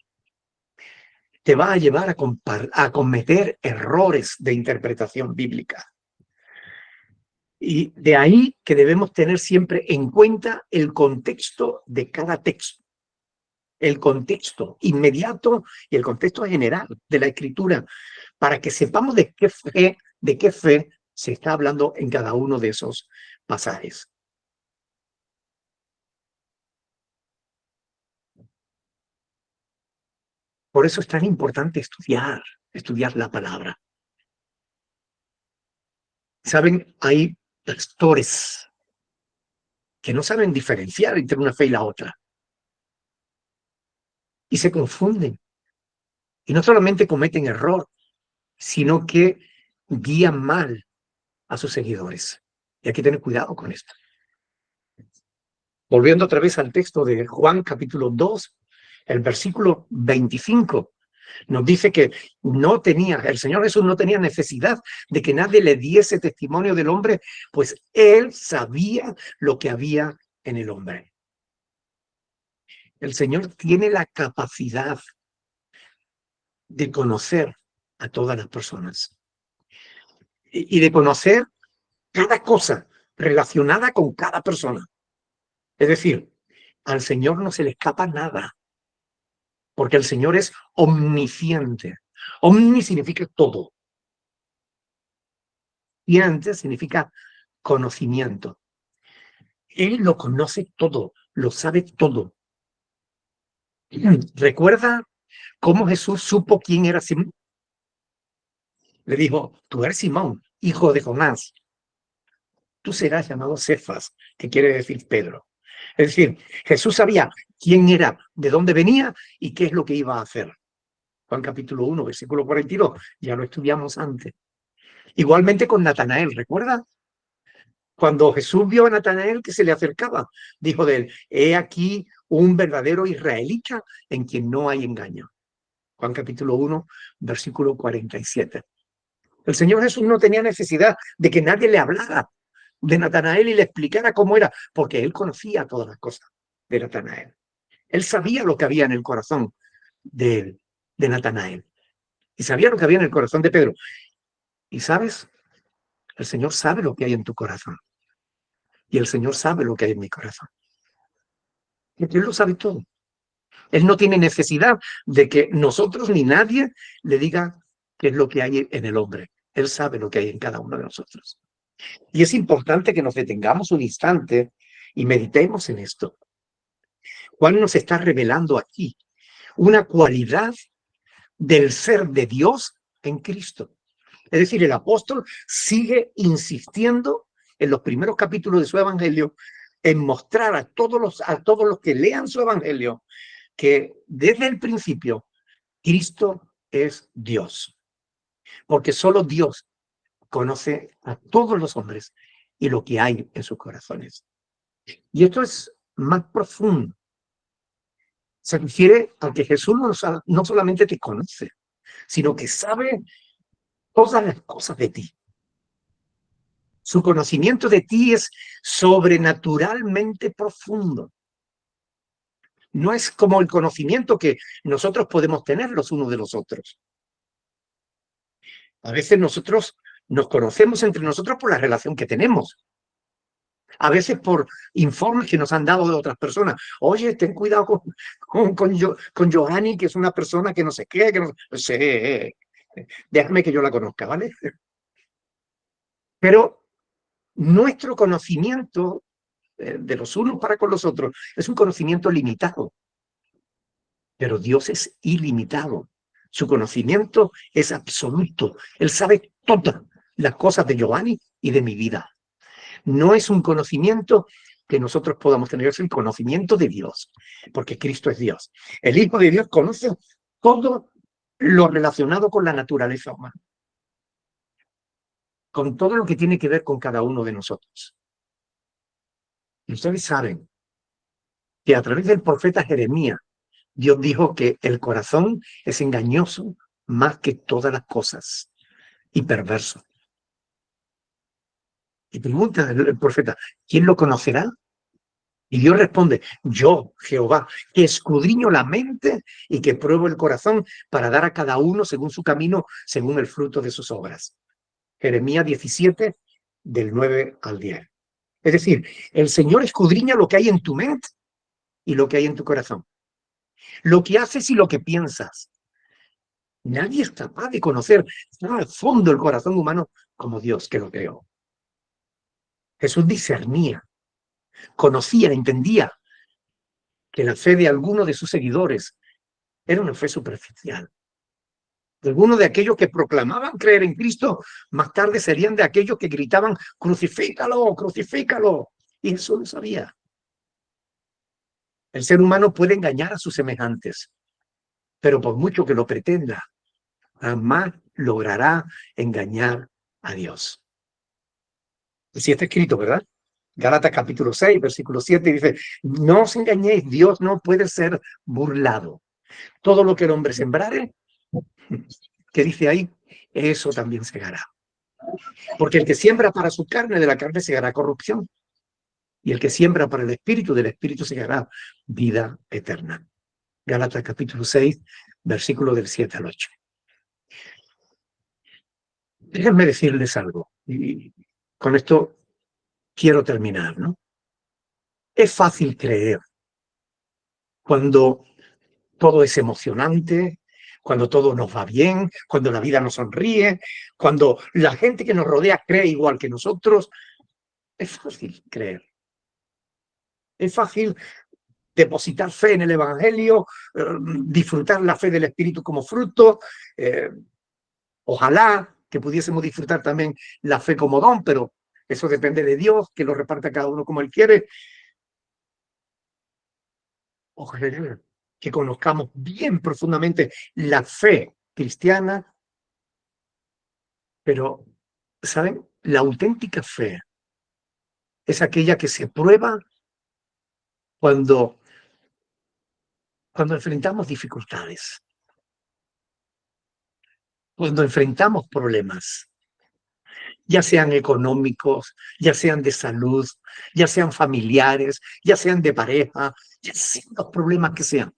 te va a llevar a cometer errores de interpretación bíblica. Y de ahí que debemos tener siempre en cuenta el contexto de cada texto, el contexto inmediato y el contexto general de la Escritura, para que sepamos de qué fe se está hablando en cada uno de esos pasajes. Por eso es tan importante estudiar, estudiar la palabra. ¿Saben? Hay pastores que no saben diferenciar entre una fe y la otra. Y se confunden. Y no solamente cometen error, sino que guían mal a sus seguidores. Y hay que tener cuidado con esto. Volviendo otra vez al texto de Juan capítulo 2, el versículo 25, nos dice que el Señor Jesús no tenía necesidad de que nadie le diese testimonio del hombre, pues Él sabía lo que había en el hombre. El Señor tiene la capacidad de conocer a todas las personas y de conocer cada cosa relacionada con cada persona. Es decir, al Señor no se le escapa nada, porque el Señor es omnisciente. Omni significa todo. Ciente significa conocimiento. Él lo conoce todo, lo sabe todo. ¿Recuerda cómo Jesús supo quién era Simón? Le dijo, tú eres Simón, hijo de Jonás. Tú serás llamado Cefas, que quiere decir Pedro. Es decir, Jesús sabía quién era, de dónde venía y qué es lo que iba a hacer. Juan capítulo 1, versículo 42, ya lo estudiamos antes. Igualmente con Natanael, ¿recuerda? Cuando Jesús vio a Natanael que se le acercaba, dijo de él, he aquí un verdadero israelita en quien no hay engaño. Juan capítulo 1, versículo 47. El Señor Jesús no tenía necesidad de que nadie le hablara de Natanael y le explicara cómo era, porque él conocía todas las cosas de Natanael. Él sabía lo que había en el corazón de Natanael y sabía lo que había en el corazón de Pedro. Y sabes, el Señor sabe lo que hay en tu corazón y el Señor sabe lo que hay en mi corazón. Porque Él lo sabe todo. Él no tiene necesidad de que nosotros ni nadie le diga qué es lo que hay en el hombre. Él sabe lo que hay en cada uno de nosotros. Y es importante que nos detengamos un instante y meditemos en esto. Juan nos está revelando aquí una cualidad del ser de Dios en Cristo. Es decir, el apóstol sigue insistiendo en los primeros capítulos de su evangelio en mostrar a todos los que lean su evangelio que desde el principio Cristo es Dios, porque solo Dios conoce a todos los hombres y lo que hay en sus corazones. Y esto es más profundo. Se refiere a que Jesús no solamente te conoce, sino que sabe todas las cosas de ti. Su conocimiento de ti es sobrenaturalmente profundo. No es como el conocimiento que nosotros podemos tener los unos de los otros. A veces nosotros nos conocemos entre nosotros por la relación que tenemos. A veces por informes que nos han dado de otras personas. Oye, ten cuidado con Johanny, que es una persona que no sé qué, que no sé. Déjame que yo la conozca, ¿vale? Pero nuestro conocimiento de los unos para con los otros es un conocimiento limitado. Pero Dios es ilimitado. Su conocimiento es absoluto. Él sabe todas las cosas de Giovanni y de mi vida. No es un conocimiento que nosotros podamos tener, es el conocimiento de Dios, porque Cristo es Dios. El Hijo de Dios conoce todo lo relacionado con la naturaleza humana, con todo lo que tiene que ver con cada uno de nosotros. Y ustedes saben que a través del profeta Jeremías, Dios dijo que el corazón es engañoso más que todas las cosas y perverso. Y pregunta el profeta, ¿quién lo conocerá? Y Dios responde, yo, Jehová, que escudriño la mente y que pruebo el corazón para dar a cada uno según su camino, según el fruto de sus obras. Jeremías 17, del 9 al 10. Es decir, el Señor escudriña lo que hay en tu mente y lo que hay en tu corazón. Lo que haces y lo que piensas. Nadie es capaz de conocer al fondo el corazón humano como Dios que lo creó. Jesús discernía, conocía, entendía que la fe de alguno de sus seguidores era una fe superficial. Algunos de aquellos que proclamaban creer en Cristo, más tarde serían de aquellos que gritaban, crucifícalo, crucifícalo. Y eso lo sabía. El ser humano puede engañar a sus semejantes, pero por mucho que lo pretenda, jamás logrará engañar a Dios. Así está escrito, ¿verdad? Gálatas capítulo 6, versículo 7 dice, no os engañéis, Dios no puede ser burlado. Todo lo que el hombre sembrare, que dice ahí, eso también segará. Porque el que siembra para su carne, de la carne segará corrupción. Y el que siembra para el espíritu, del espíritu segará vida eterna. Gálatas capítulo 6, versículo del 7 al 8. Déjenme decirles algo, y con esto quiero terminar, ¿no? Es fácil creer cuando todo es emocionante, cuando todo nos va bien, cuando la vida nos sonríe, cuando la gente que nos rodea cree igual que nosotros. Es fácil creer. Es fácil depositar fe en el Evangelio, disfrutar la fe del Espíritu como fruto. Ojalá que pudiésemos disfrutar también la fe como don, pero eso depende de Dios, que lo reparta cada uno como Él quiere. Ojalá que conozcamos bien profundamente la fe cristiana, pero, ¿saben? La auténtica fe es aquella que se prueba cuando, cuando enfrentamos dificultades, cuando enfrentamos problemas, ya sean económicos, ya sean de salud, ya sean familiares, ya sean de pareja, ya sean los problemas que sean.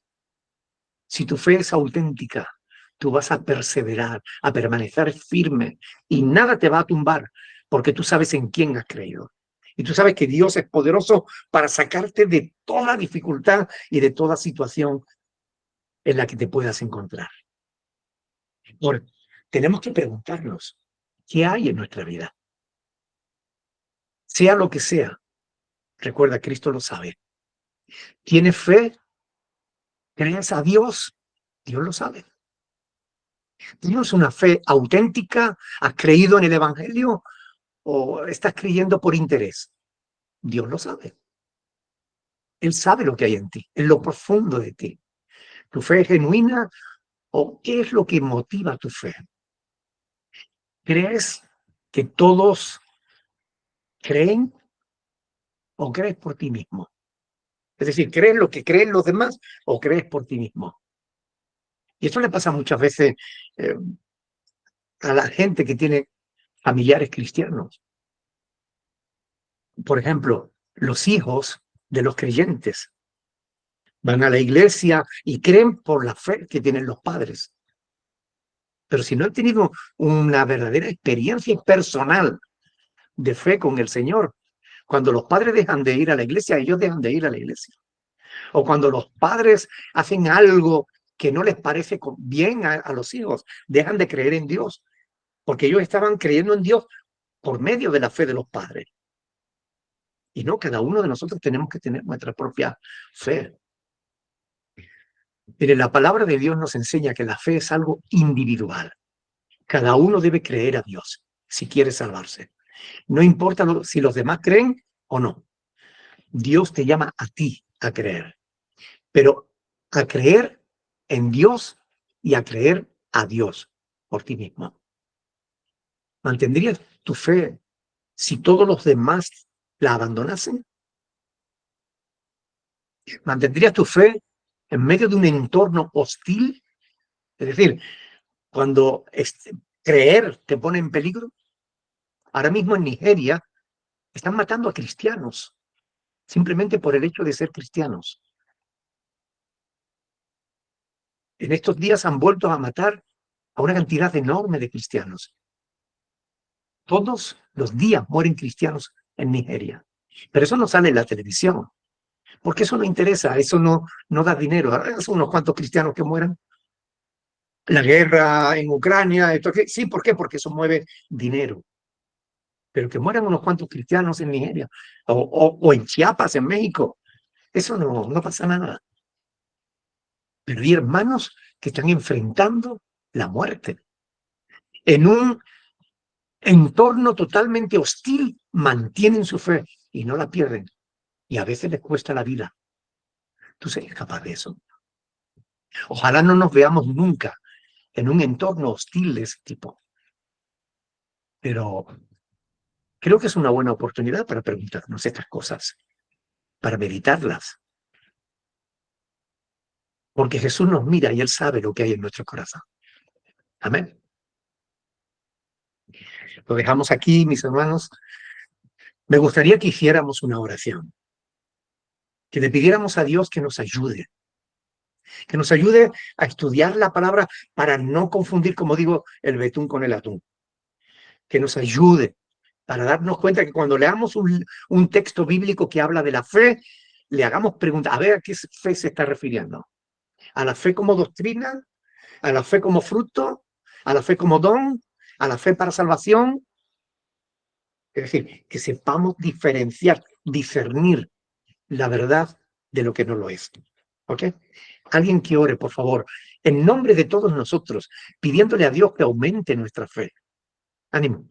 Si tu fe es auténtica, tú vas a perseverar, a permanecer firme y nada te va a tumbar porque tú sabes en quién has creído. Y tú sabes que Dios es poderoso para sacarte de toda dificultad y de toda situación en la que te puedas encontrar. Ahora, tenemos que preguntarnos, ¿qué hay en nuestra vida? Sea lo que sea, recuerda, Cristo lo sabe. ¿Tienes fe? ¿Crees a Dios? Dios lo sabe. ¿Tienes una fe auténtica? ¿Has creído en el Evangelio? ¿O estás creyendo por interés? Dios lo sabe. Él sabe lo que hay en ti, en lo profundo de ti. ¿Tu fe es genuina o qué es lo que motiva tu fe? ¿Crees que todos creen o crees por ti mismo? Es decir, ¿crees lo que creen los demás o crees por ti mismo? Y esto le pasa muchas veces eh, a la gente que tiene familiares cristianos. Por ejemplo, los hijos de los creyentes van a la iglesia y creen por la fe que tienen los padres. Pero si no han tenido una verdadera experiencia personal de fe con el Señor, cuando los padres dejan de ir a la iglesia, ellos dejan de ir a la iglesia. O cuando los padres hacen algo que no les parece bien a los hijos, dejan de creer en Dios, porque ellos estaban creyendo en Dios por medio de la fe de los padres. Y no, cada uno de nosotros tenemos que tener nuestra propia fe. Mire, la palabra de Dios nos enseña que la fe es algo individual. Cada uno debe creer a Dios si quiere salvarse. No importa si los demás creen o no. Dios te llama a ti a creer, pero a creer en Dios y a creer a Dios por ti mismo. ¿Mantendrías tu fe si todos los demás la abandonasen? ¿Mantendrías tu fe en medio de un entorno hostil? Es decir, cuando creer te pone en peligro. Ahora mismo en Nigeria están matando a cristianos simplemente por el hecho de ser cristianos. En estos días han vuelto a matar a una cantidad enorme de cristianos. Todos los días mueren cristianos en Nigeria. Pero eso no sale en la televisión, porque eso no interesa, eso no da dinero. Son unos cuantos cristianos que mueran. La guerra en Ucrania, esto, sí, ¿por qué? Porque eso mueve dinero. Pero que mueran unos cuantos cristianos en Nigeria o en Chiapas, en México, eso no pasa nada. Pero hay hermanos que están enfrentando la muerte. En un entorno totalmente hostil, mantienen su fe y no la pierden. Y a veces les cuesta la vida. ¿Tú serías capaz de eso? Ojalá no nos veamos nunca en un entorno hostil de ese tipo. Pero creo que es una buena oportunidad para preguntarnos estas cosas, para meditarlas. Porque Jesús nos mira y Él sabe lo que hay en nuestro corazón. Amén. Lo dejamos aquí, mis hermanos. Me gustaría que hiciéramos una oración, que le pidiéramos a Dios que nos ayude a estudiar la palabra para no confundir, como digo, el betún con el atún, que nos ayude para darnos cuenta que cuando leamos un texto bíblico que habla de la fe, le hagamos preguntas, a ver a qué fe se está refiriendo. ¿A la fe como doctrina? ¿A la fe como fruto? ¿A la fe como don? ¿A la fe para salvación? Es decir, que sepamos diferenciar, discernir la verdad de lo que no lo es. ¿Ok? Alguien que ore, por favor, en nombre de todos nosotros, pidiéndole a Dios que aumente nuestra fe. Ánimo.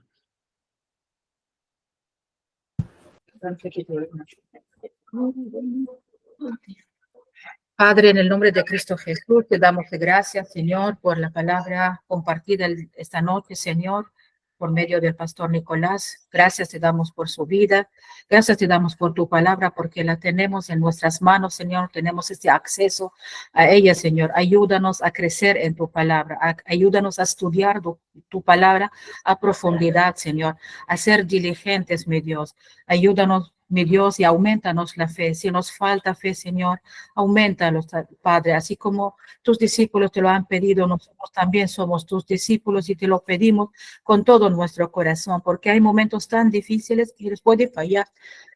Padre, en el nombre de Cristo Jesús, te damos gracias, Señor, por la palabra compartida esta noche, Señor, por medio del pastor Nicolás. Gracias te damos por su vida. Gracias te damos por tu palabra, porque la tenemos en nuestras manos, Señor. Tenemos este acceso a ella, Señor. Ayúdanos a crecer en tu palabra. Ayúdanos a estudiar tu palabra a profundidad, Señor. A ser diligentes, mi Dios. Ayúdanos, mi Dios, y aumentanos la fe. Si nos falta fe, Señor, auméntalo, Padre, así como tus discípulos te lo han pedido, nosotros también somos tus discípulos y te lo pedimos con todo nuestro corazón, porque hay momentos tan difíciles que les puede fallar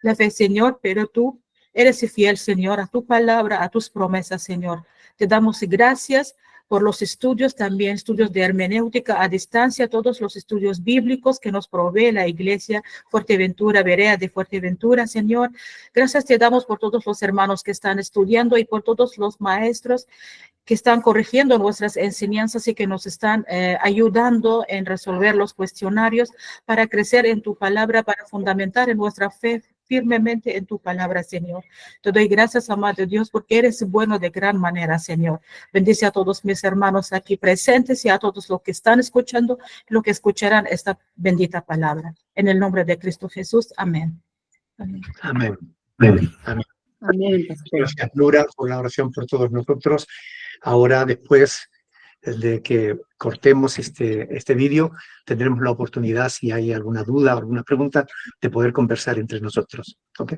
la fe, Señor, pero tú eres fiel, Señor, a tu palabra, a tus promesas, Señor. Te damos gracias por los estudios, también estudios de hermenéutica a distancia, todos los estudios bíblicos que nos provee la Iglesia Fuerteventura, Berea de Fuerteventura, Señor. Gracias te damos por todos los hermanos que están estudiando y por todos los maestros que están corrigiendo nuestras enseñanzas y que nos están ayudando en resolver los cuestionarios para crecer en tu palabra, para fundamentar en nuestra fe firmemente en tu palabra, Señor. Te doy gracias, amado Dios, porque eres bueno de gran manera, Señor. Bendice a todos mis hermanos aquí presentes y a todos los que están escuchando, los que escucharán esta bendita palabra. En el nombre de Cristo Jesús, amén. Amén. Amén. Amén. Amén. Amén, pastor. Gracias, Nura, por la oración por todos nosotros. Ahora, después de que cortemos este vídeo, tendremos la oportunidad, si hay alguna duda o alguna pregunta, de poder conversar entre nosotros. ¿Ok?